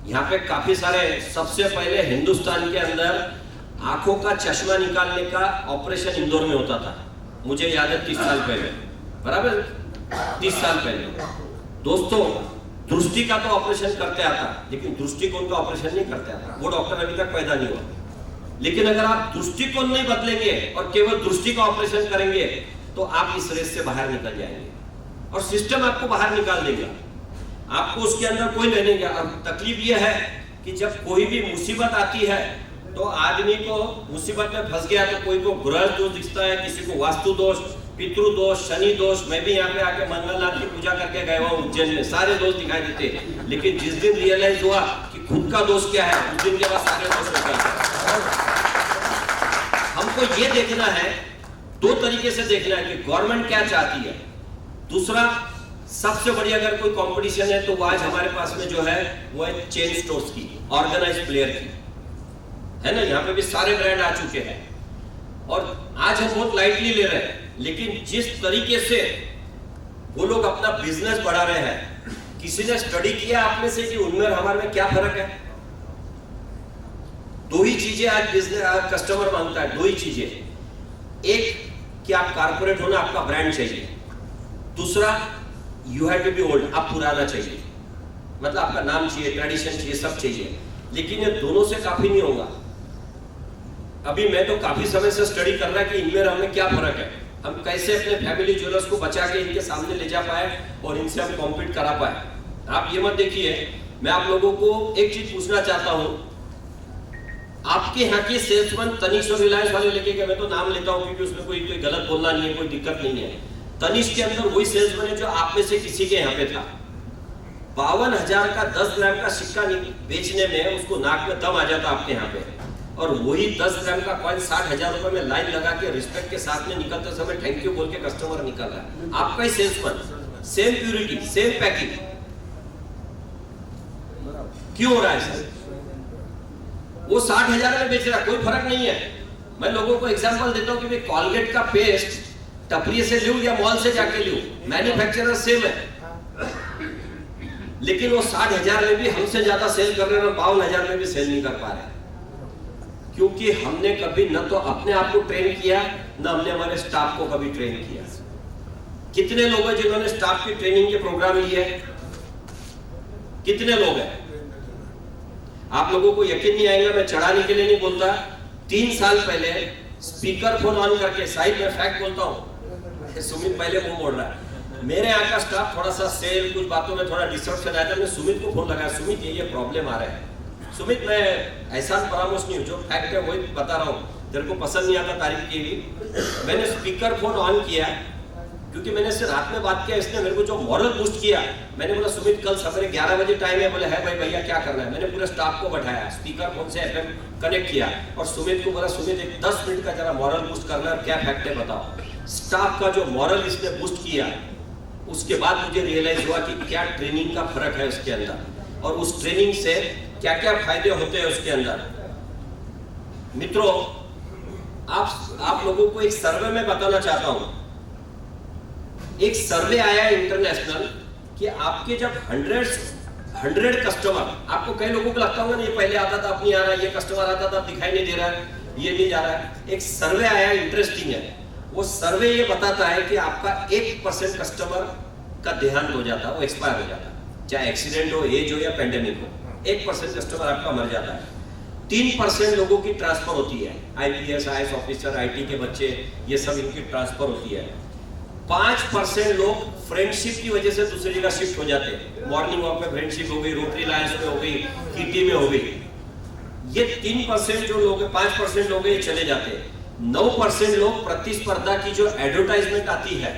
यहाँ पे काफी सारे, सबसे पहले हिंदुस्तान के अंदर आंखों का चश्मा निकालने का ऑपरेशन इंदौर में होता था। मुझे याद है 30 साल पहले, बराबर 30 साल पहले। दोस्तों, दृष्टि का तो ऑपरेशन करते आता, लेकिन दृष्टिकोण का ऑपरेशन नहीं करते आता। वो डॉक्टर अभी तक पैदा नहीं हुआ। लेकिन अगर आप दृष्टिकोण नहीं बदलेंगे और केवल दृष्टि का ऑपरेशन करेंगे, तो आप इस रेस से बाहर निकल जाएंगे और सिस्टम आपको बाहर निकाल देगा। आपको उसके अंदर कोई लेने गया। और तकलीफ यह है कि जब कोई भी मुसीबत आती है, तो आदमी को मुसीबत में फंस गया तो कोई को ग्रह दोष दिखता है, किसी को वास्तु दोष, पितृ दोष, शनि दोष। मैं भी यहाँ पे आके मंगलनाथ की पूजा करके गया हुआ उज्जैन में, सारे दोष दिखाई देते। लेकिन जिस दिन रियलाइज हुआ कि खुद का दोष क्या है, उस दिन के बाद सारे दोष निकल गए। हमको ये देखना है, 2 तरीके से देखना है कि गवर्नमेंट क्या चाहती है। दूसरा, सबसे बड़ी अगर कोई कंपटीशन है तो वो आज हमारे पास में जो है वो है चेन स्टोर्स की, ऑर्गेनाइज्ड प्लेयर की, है ना। यहाँ पे भी सारे ब्रांड आ चुके हैं और आज हम बहुत लाइटली ले रहे हैं। लेकिन जिस तरीके से वो लोग अपना बिजनेस बढ़ा रहे हैं, किसी ने स्टडी किया आप में से कि उनमें और हमारे में क्या फर्क है? 2 ही चीजें आज बिजनेस कस्टमर मांगता है, 2 ही चीजें। एक कि आप कारपोरेट होना, आपका ब्रांड चाहिए। दूसरा, you have to be old, आप पुराना चाहिए, मतलब आपका नाम चाहिए, ट्रेडिशन चाहिए, सब चाहिए। लेकिन ये दोनों से काफी नहीं होगा। अभी मैं तो काफी समय से स्टडी कर रहा है कि इनमें और हमें क्या फर्क है, हम कैसे अपने फैमिली ज्वेलर्स को बचा के इनके सामने ले जा पाए और इनसे हम कॉम्पीट करा पाए। आप ये मत देखिए, मैं आप लोगों को एक चीज पूछना चाहता हूं, आपके यहाँ के सेल्समैन तनिष्क और रिलायंस वाले लेके गए, मैं तो नाम लेता हूं क्योंकि उसमें कोई गलत बोलना नहीं है, कोई दिक्कत नहीं है। तनिष्क के अंदर वही सेल्समैन है जो आप में से किसी के यहाँ पे था। 52,000 का 10 ग्राम का सिक्का बेचने में उसको नाक में दम आ जाता आपके यहाँ पे, और वही 10 ग्राम का कॉइन 60,000 रुपए में लाइन लगा के रिस्पेक्ट के साथ में निकलते समय थैंक यू बोल के कस्टमर निकल रहा है। आपका ही salesman, same purity, same packing, क्यों हो रहा है सर? वो 60,000 में बेच रहा, कोई फर्क नहीं है। मैं लोगों को एग्जांपल देता हूं कि भाई कॉलगेट का पेस्ट टपरी से लूं या मॉल से जाके लूं, मैन्युफैक्चरर सेम है, लेकिन वो 60,000 में भी हमसे ज्यादा सेल कर रहे हैं और 52,000 में भी सेल नहीं कर पा रहे, क्योंकि हमने कभी न तो अपने आप को ट्रेन किया, न हमने हमारे स्टाफ को कभी ट्रेन किया। कितने लोग हैं जिन्होंने स्टाफ की ट्रेनिंग के प्रोग्राम लिए? कितने लोग हैं? आप लोगों को यकीन नहीं आएगा, मैं चढ़ाने के लिए नहीं बोलता। 3 साल पहले स्पीकर फोन ऑन करके, साइड में फैक्ट बोलता हूं, सुमित पहले मुंह मोड़ रहा है, मेरे यहाँ का स्टाफ थोड़ा सा सेल कुछ बातों में थोड़ा डिस्ट्रप्शन आया था, मैं सुमित को फोन लगाया, सुमित ये प्रॉब्लम आ रहा है। सुमित मैं ऐसा परामर्श नहीं हूँ, जो फैक्ट है वही बता रहा हूँ, तेरे को पसंद नहीं आता तारीफ की भी। मैंने स्पीकर फोन ऑन किया क्योंकि मैंने इससे रात में बात किया, इसने मेरे को जो मॉरल बूस्ट किया। मैंने बोला सुमित कल सवेरे 11 बजे टाइम है, बोले है भाई भैया क्या करना है। मैंने पूरे स्टाफ को बैठाया, स्पीकर फोन से एफएम कनेक्ट किया और सुमित को बोला सुमित एक 10 मिनट का जरा मॉरल बूस्ट करना है, क्या फैक्ट है बताओ। स्टाफ का जो मॉरल इसने बूस्ट किया, उसके बाद मुझे रियलाइज हुआ कि क्या ट्रेनिंग का फर्क है उसके अंदर, और उस ट्रेनिंग से क्या क्या फायदे होते हैं उसके अंदर। मित्रों, आप लोगों को एक सर्वे में बताना चाहता हूं। एक सर्वे आया इंटरनेशनल कि आपके जब 100 कस्टमर, आपको कई लोगों को लगता होगा ना ये पहले आता था अब नहीं आ रहा, ये कस्टमर आता था अब दिखाई नहीं दे रहा है, ये नहीं जा रहा है। एक सर्वे आया, इंटरेस्टिंग है। वो सर्वे ये बताता है कि आपका 1% कस्टमर का देहांत हो जाता है, वो एक्सपायर हो जाता है, चाहे एक्सीडेंट हो, एज हो या पेंडेमिक हो। 1% कस्टमर आपका मर जाता है। 3% लोगों की ट्रांसफर होती है, IPS IAS ऑफिसर, IT के बच्चे, ये सब इनकी ट्रांसफर होती है। 5% लोग फ्रेंडशिप की वजह से दूसरी जगह शिफ्ट हो जाते हैं। मॉर्निंग वॉक में फ्रेंडशिप हो गई, रोटरी लायंस में हो गई, कीटी में हो गई। ये 3% जो लोग हैं, 5% लोग ये चले जाते हैं। 9% लोग प्रतिस्पर्धा की जो एडवर्टाइजमेंट आती है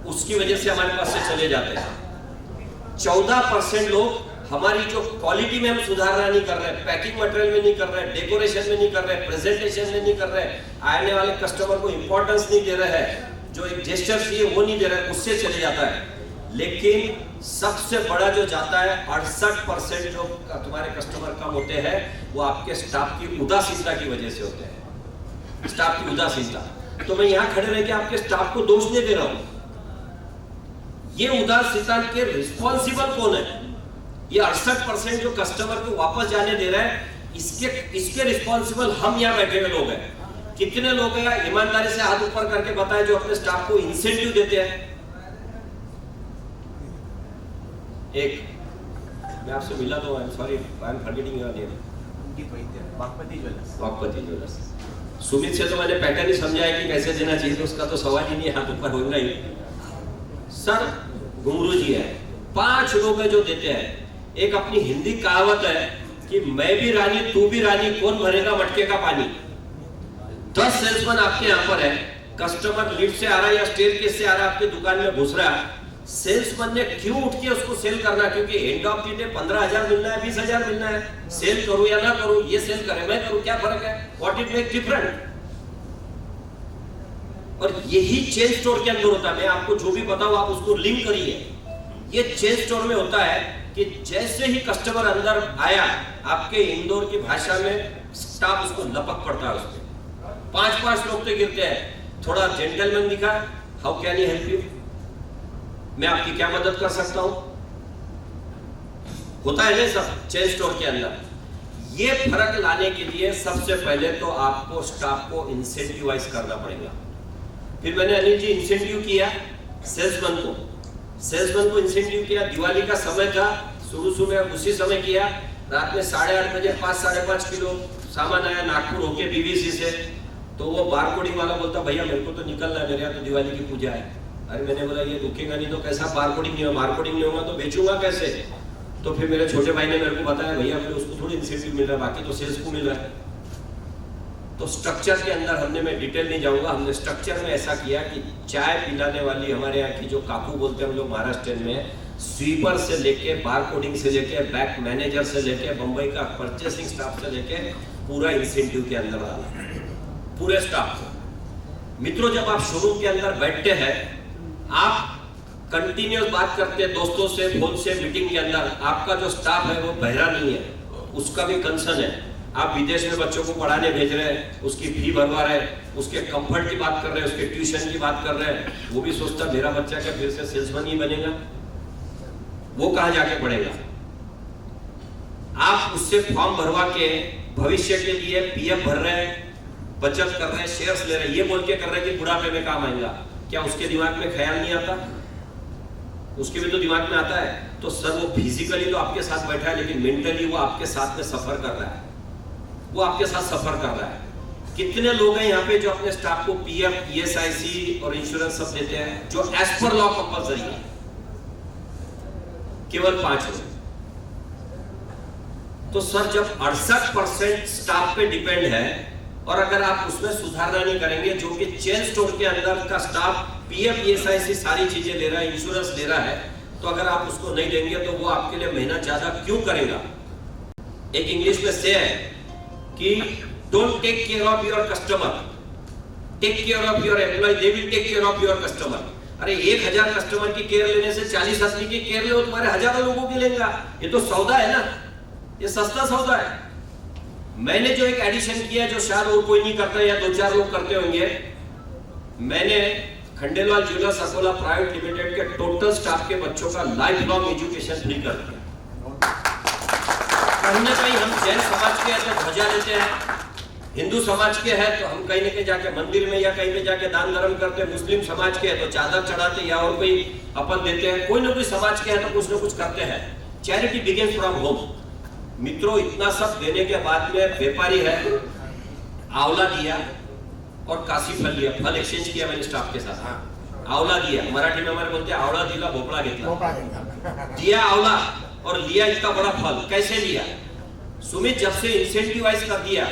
उसकी वजह से हमारे पास से चले जाते हैं। 14% लोग हमारी जो क्वालिटी में हम सुधारना नहीं कर रहे, पैकिंग मटेरियल में नहीं कर रहे, डेकोरेशन में नहीं कर रहे, प्रेजेंटेशन में नहीं कर रहे, आने वाले कस्टमर को इंपॉर्टेंस नहीं दे रहे हैं, जो एक जेस्चर चाहिए वो नहीं दे रहा है, उससे चले जाता है। लेकिन सबसे बड़ा जो जाता है, 68% जो तुम्हारे कस्टमर कम होते हैं, वो आपके स्टाफ की उदासीनता की वजह से होते हैं। स्टाफ की उदासीनता, तो मैं यहाँ खड़े रह के आपके स्टाफ को दोष नहीं दे रहा हूँ। ये उदासीनता के रिस्पॉन्सिबल कौन है? ये 68% जो कस्टमर को वापस जाने दे रहा है, इसके रिस्पॉन्सिबल हम यहाँ बैठे हुए लोग हैं। कितने लोग हैं ईमानदारी से हाथ ऊपर करके बताएं जो अपने स्टाफ को इंसेंटिव देते हैं? एक, मैं आपसे मिला तो I am sorry, I am forgetting your name. Vakpati jewellers. Vakpati jewellers. Sumit से तो मैंने पैटर्न ही समझाया कि कैसे देना चाहिए, तो उसका तो सवाल ही नहीं, हाथ ऊपर होना ही। सर घुंगरू जी है, 5 लोग हैं जो देते हैं। एक अपनी हिंदी कहावत है कि मैं भी रानी तू भी रानी, कौन भरेगा मटके का पानी। 10 सेल्समैन आपके यहाँ पर है, कस्टमर लिफ्ट से आ रहा है या स्टेयरकेस से आ रहा है, आपकी दुकान में घुस रहा है, सेल्समैन ने क्यों उठ के उसको सेल करना? क्योंकि एंड ऑफ द डे 15,000 मिलना है, 20,000 मिलना है। सेल करूं या ना करूं, ये सेल करे मैं करूं, क्या फर्क है? What it make different? और यही चेन स्टोर के अंदर होता है। मैं आपको जो भी बताऊं आप उसको लिंक करिए। ये चेन स्टोर में होता है कि जैसे ही कस्टमर अंदर आया, आपके इंदौर की भाषा में स्टाफ उसको लपक पड़ता है उसमें। 5 लोग तो गिरते हैं, थोड़ा जेंटलमैन दिखा, how can I help you, मैं आपकी क्या मदद कर सकता हूं, होता है ना सब चेन स्टोर के अंदर। ये फर्क लाने के लिए सबसे पहले तो आपको स्टाफ को इंसेंटिवाइज करना पड़ेगा। फिर मैंने अनिल जी इंसेंटिव किया सेल्समैन को इंसेंटिव किया। दिवाली का समय था, शुरू में उसी समय किया। रात में 8:30 बजे 5-5.5 किलो सामान आया नागपुर होके बीवीसी से, तो वो बार कोडिंग वाला बोलता भैया मेरे को तो निकलना है, मेरे यहाँ तो दिवाली की पूजा है। अरे मैंने बोला ये रुकेगा नहीं तो कैसा बार कोडिंग नहीं होगा, बार कोडिंग नहीं होगा तो बेचूंगा कैसे। तो फिर मेरे छोटे भाई ने मेरे को बताया भैया फिर उसको थोड़ी इंसेंटिव मिल रहा है, बाकी तो सेल्स को मिल रहा है। तो स्ट्रक्चर के अंदर हमने, मैं डिटेल नहीं जाऊंगा, हमने स्ट्रक्चर में ऐसा किया कि चाय पिलाने वाली हमारे यहाँ की जो काकू बोलते हैं हम लोग महाराष्ट्र में, स्वीपर से लेके बार कोडिंग से लेके बैक मैनेजर से लेके बंबई का परचेसिंग स्टाफ से लेके पूरा इंसेंटिव के अंदर डाला, पूरे स्टाफ को। मित्रों जब आप शोरूम के अंदर बैठते हैं, आप कंटिन्यूस बात करते हैं दोस्तों से, फोन से, मीटिंग के अंदर, आपका जो स्टाफ है वो बहरा नहीं है, उसका भी कंसर्न है। आप विदेश में बच्चों को पढ़ाने भेज रहे हैं, उसकी फी भरवा रहे हैं, उसके कंफर्ट की बात कर रहे हैं, उसके ट्यूशन की बात कर रहे हैं, वो भी सोचता मेरा बच्चा क्या फिर से सेल्समैन ही बनेगा, वो कहां जाके पढ़ेगा। आप उससे फॉर्म भरवा के भविष्य के लिए पीएफ भर रहे हैं, बचत कर रहे हैं, शेयर्स ले रहे हैं, ये बोल के कर रहे हैं कि बुढ़ापे में काम आएगा। क्या उसके दिमाग में ख्याल नहीं आता? उसके भी तो दिमाग में आता है। तो सर वो फिजिकली तो आपके साथ बैठा है, लेकिन मेंटली वो आपके साथ में सफर कर रहा है, वो आपके साथ सफर कर रहा है। कितने लोग हैं यहाँ पे जो अपने स्टाफ को पीएफ, ईएसआईसी और इंश्योरेंस सब देते हैं, जो एज पर लॉ कंपल्सरी है? केवल 5 लोग। तो सर जब 68% स्टाफ पे डिपेंड है, और अगर आप उसमें सुधारना नहीं करेंगे, जो कि चेन स्टोर के अंदर का स्टाफ पीएफ, ईएसआईसी सारी चीजें ले रहा है, इंश्योरेंस ले रहा है, तो अगर आप उसको नहीं देंगे तो वो आपके लिए मेहनत ज्यादा क्यों करेगा। एक इंग्लिश में से है कि don't take care of your customer, take care of your employee, they will take care of your customer. अरे 1000 कस्टमर की केयर लेने से 40 आदमी की केयर ले, तुम्हारे हजारों लोगों की लेगा। ये तो सौदा है ना, ये सस्ता सौदा है। मैंने जो एक एडिशन किया जो शायद और कोई नहीं करता या 2-4 लोग करते होंगे, मैंने Khandelwal jewellers Akola private limited के टोटल स्टाफ के बच्चों का लाइफ लॉन्ग एजुकेशन फ्री कर दिया। कहीं ना कहीं हम जैन समाज के हैं तो ध्वजा देते हैं, हिंदू समाज के हैं तो हम कहीं ना कहीं जाके मंदिर में या कहीं पे जाके दान धर्म करते हैं, मुस्लिम समाज के हैं तो चादर चढ़ाते या और कोई अपन देते हैं, कोई ना कोई समाज के हैं तो कुछ ना कुछ करते हैं। Charity begins from home. मित्रों इतना सब देने के बाद में व्यापारी है, आंवला दिया और काशी फल लिया, फल एक्सचेंज किया मैंने स्टाफ के साथ। आंवला दिया, मराठी में हमारे बोलते हैं आवळा दिला भोपळा घेतला, दिया आंवला और लिया इतना बड़ा फल। कैसे लिया? सुमित जब से इंसेंटिवाइज कर दिया,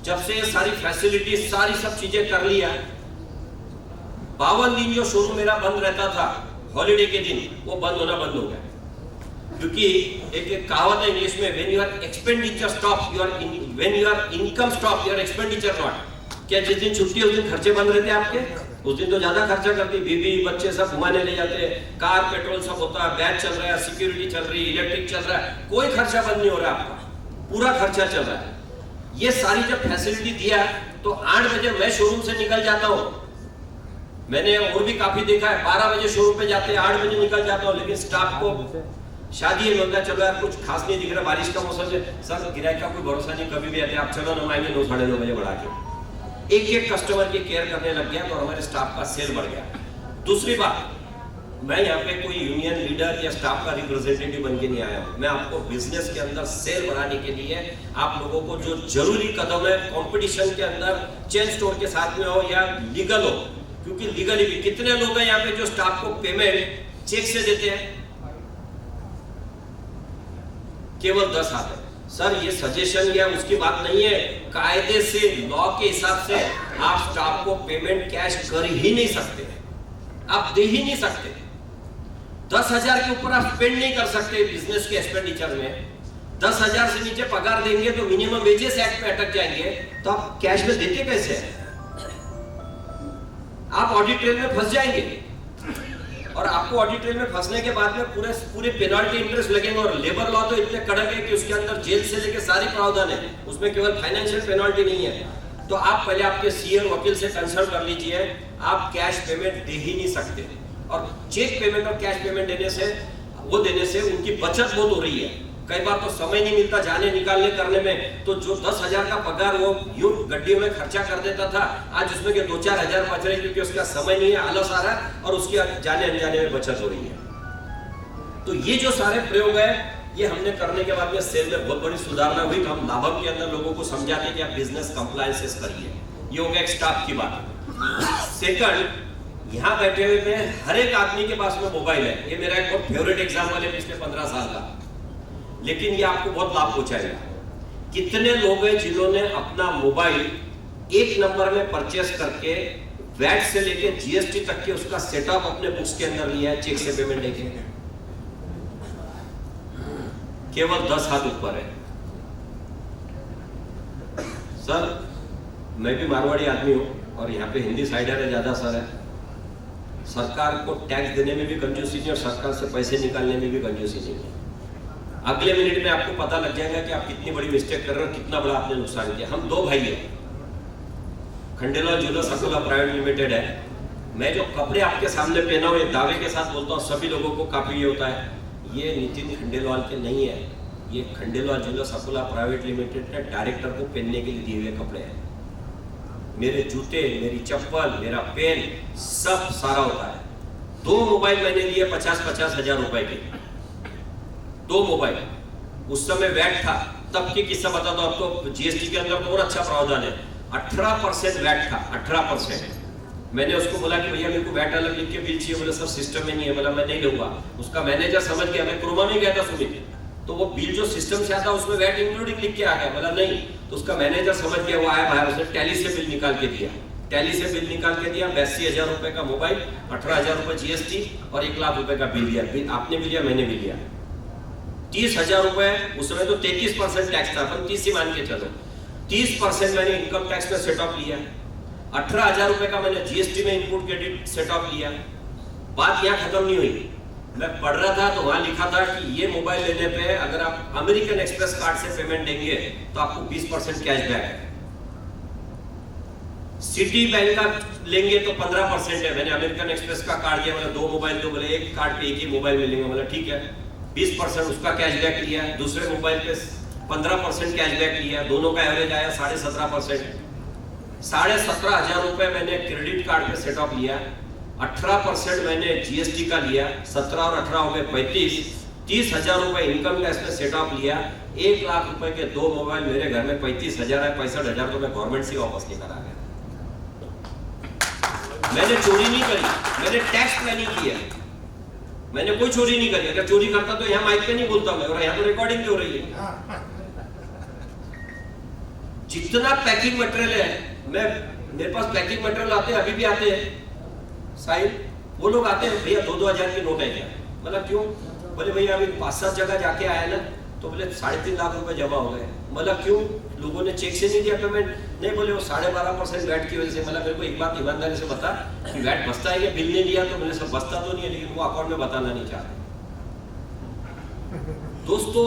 जब से ये सारी फैसिलिटी सारी सब चीजें कर लिया, 52 दिन जो शोरूम मेरा बंद रहता था हॉलीडे के दिन, वो बंद होना बंद हो गया। क्योंकि एक कहावत है इंग्लिश में, when your expenditure stop when your income stop your expenditure not. क्या जिस दिन छुट्टी उस दिन खर्चे बंद रहते हैं आपके? उस दिन तो ज्यादा खर्चा करती, बीवी बच्चे सब घुमाने ले जाते, कार पेट्रोल सब होता है, बैच चल रहा है, सिक्योरिटी चल रही है, इलेक्ट्रिक चल रहा है, कोई खर्चा बंद नहीं हो रहा आपका, पूरा खर्चा चल रहा है। ये सारी जब फैसिलिटी दिया तो 8 बजे मैं शोरूम से निकल जाता हूँ। मैंने और भी काफी देखा है, 12 बजे शोरूम पे जाते हैं, 8 बजे निकल जाता हूँ, लेकिन स्टाफ को शादी है बोलता है चलो यार कुछ खास नहीं दिख रहा, बारिश का मौसम है, सर गिराई का कोई भरोसा नहीं, कभी भी आते आप, चलो ना आएंगे 9-9:30 बजे बढ़ा के। एक कस्टमर की केयर करने लग गया तो हमारे स्टाफ का सेल बढ़ गया। दूसरी बात, मैं यहाँ पे कोई यूनियन लीडर या स्टाफ का रिप्रेजेंटेटिव बन के नहीं आया हूँ। मैं आपको बिजनेस के अंदर सेल बढ़ाने के लिए आप लोगों को जो जरूरी कदम है कंपटीशन के अंदर, चेन स्टोर के साथ में हो या लीगल हो, क्योंकि लीगली भी कितने लोग हैं यहाँ पे जो स्टाफ को पेमेंट चेक से देते हैं? केवल 10 आते हैं। सर ये सजेशन या उसकी बात नहीं है, कायदे से लॉ के हिसाब से आप स्टाफ को पेमेंट कैश कर ही नहीं सकते, आप दे ही नहीं सकते। 10,000 के ऊपर आप स्पेंड नहीं कर सकते बिजनेस के एक्सपेंडिचर में। 10,000 से नीचे पगार देंगे तो मिनिमम वेजेस एक्ट में अटक जाएंगे, तो आप कैश में देते कैसे? आप ऑडिट ट्रेल में फंस जाएंगे, और आपको ऑडिट ट्रेल में फंसने के बाद में पूरे पेनल्टी इंटरेस्ट लगेंगे। और लेबर लॉ तो इतने कड़क है कि उसके अंदर जेल से लेकर सारी प्रावधान है, उसमें केवल फाइनेंशियल पेनल्टी नहीं है। तो आप पहले आपके सीए वकील से कंसल्ट कर लीजिए, आप कैश पेमेंट दे ही नहीं सकते। और चेक पेमेंट और कैश पेमेंट देने से उनकी बचत बहुत हो रही है। कई बार तो समय नहीं मिलता जाने निकालने करने में, तो जो 10,000 का पगार वो यूं गड्डियों में खर्चा कर देता था, आज उसमें के 2-4 हजार बच रहे, क्योंकि उसका समय नहीं है, आलस आ रहा है और उसकी जाने अनजाने में बचत हो रही है। तो ये जो सारे प्रयोग है, ये हमने करने के बाद में सेल में बहुत बड़ी सुधारना हुई। तो हम लाभम के अंदर लोगों को समझाते कि आप बिजनेस कंप्लायंसेस करिए। ये हो गया एक स्टाफ की बात। सेकंड, यहाँ बैठे हुए में हर एक आदमी के पास में मोबाइल है। ये मेरा एक बहुत फेवरेट एग्जाम्पल है पिछले 15 साल का, लेकिन ये आपको बहुत लाभ पहुंचाएगा। कितने लोग हैं जिन्होंने अपना मोबाइल एक नंबर में परचेस करके वैट से लेके जीएसटी तक के उसका सेटअप अपने बुक्स के अंदर लिया है, चेक से पेमेंट लेके? केवल 10 हाथ ऊपर है। सर, मैं भी मारवाड़ी आदमी हूं और यहाँ पे हिंदी साइडर है ज्यादा सर है। सरकार को टैक्स देने में भी कंजूसी नहीं और सरकार से पैसे निकालने में भी कंजूसी नहीं। अगले मिनट में आपको पता लग जाएगा कि आप कितनी बड़ी मिस्टेक कर रहे हो, कितना बड़ा आपने नुकसान किया। हम 2 भाई हैं, Khandelwal jewellers Akola private limited है। मैं जो कपड़े आपके सामने पहना हूं, ये दावे के साथ बोलता हूँ, सभी लोगों को काफी ये होता है, ये नितिन खंडेलवाल के नहीं है। ये Khandelwal jewellers Akola private limited के डायरेक्टर को पहनने के लिए दिए हुए कपड़े हैं। मेरे जूते, मेरी चप्पल, मेरा पेन, सब सारा होता है। 2 मोबाइल मैंने लिए 50-50 हजार रुपए के, 2 मोबाइल। उस समय वैट था, तब की किस्सा बता दो आपको। जीएसटी के अंदर और अच्छा प्रावधान है, 18% वैट था, 18%। मैंने उसको बोला कि भैया मेरे को वैट अलग लिख के बिल चाहिए। बोले सर सिस्टम में नहीं है। बोला मैं नहीं लूंगा। उसका मैनेजर समझ गया, मैं क्रोमा में गया था सुमित, तो वो बिल जो सिस्टम से आता उसमें वैट इंक्लूडिंग लिख के आ गया। बोला नहीं, तो उसका मैनेजर समझ गया, वो आया बाहर, उसने टैली से बिल निकाल के दिया। टैली से बिल निकाल के दिया, 82,000 रुपए का मोबाइल, 18,000 रुपए जीएसटी और 1 लाख रुपए का बिल दिया। बिल आपने भी लिया, मैंने भी लिया। 30,000 रुपए, उस समय तो 33% टैक्स था, अपन 30 ही मान के चलो। 30% मैंने इनकम टैक्स में सेटअप लिया। 18,000 रुपए का मैंने जीएसटी में इनपुट क्रेडिट सेटअप लिया। बात यहाँ खत्म नहीं हुई। मैं पढ़ रहा था तो वहां लिखा था कि ये मोबाइल लेने पे अगर आप अमेरिकन एक्सप्रेस कार्ड से पेमेंट देंगे तो आपको 20% कैशबैक है। सिटी बैंक का लेंगे तो 15% है। मैंने अमेरिकन एक्सप्रेस का कार्ड दिया, मतलब 2 मोबाइल तो बोले एक कार्ड पे एक ही मोबाइल मिलेंगे। मतलब ठीक है, 20% उसका कैशबैक लिया। दूसरे मोबाइल पे 15% कैशबैक लिया। दोनों का एवरेज आया 17.5%। 17,500 रुपए मैंने क्रेडिट कार्ड पे सेटअप लिया। 18% मैंने जीएसटी का लिया। 17 और 18 हो गए 35। 30,000 रुपए इनकम टैक्स में सेटअप लिया। 1 लाख रुपए के 2 मोबाइल मेरे घर में 35,000 है। 65,000 तो मैं गवर्नमेंट से वापस लेकर आ गया। मैंने चोरी नहीं करी, मैंने टैक्स प्लानिंग किया। मैंने कोई चोरी नहीं करी। अगर चोरी करता तो यहाँ माइक पे नहीं बोलता मैं, और यहाँ तो रिकॉर्डिंग भी हो रही है। जितना पैकिंग मटेरियल है, मेरे पास पैकिंग मटेरियल आते हैं, अभी भी आते हैं साहिब, वो लोग आते हैं, भैया 2-2 हजार के नोट है क्या? मतलब क्यों? बोले भैया अभी 5-7 जगह जाके आया ना, तो बोले 3.5 लाख रुपए जमा हो गए। मतलब क्यों? लोगों ने चेक से नहीं दिया पेमेंट? नहीं, बोले वो 12.5% वैट की वजह से। मतलब मेरे को एक बात ईमानदारी से बता कि वैट बचता है या बिल नहीं दिया? तो मैंने सब बचता तो नहीं है, लेकिन वो अकाउंट में बताना नहीं चाहते। दोस्तों,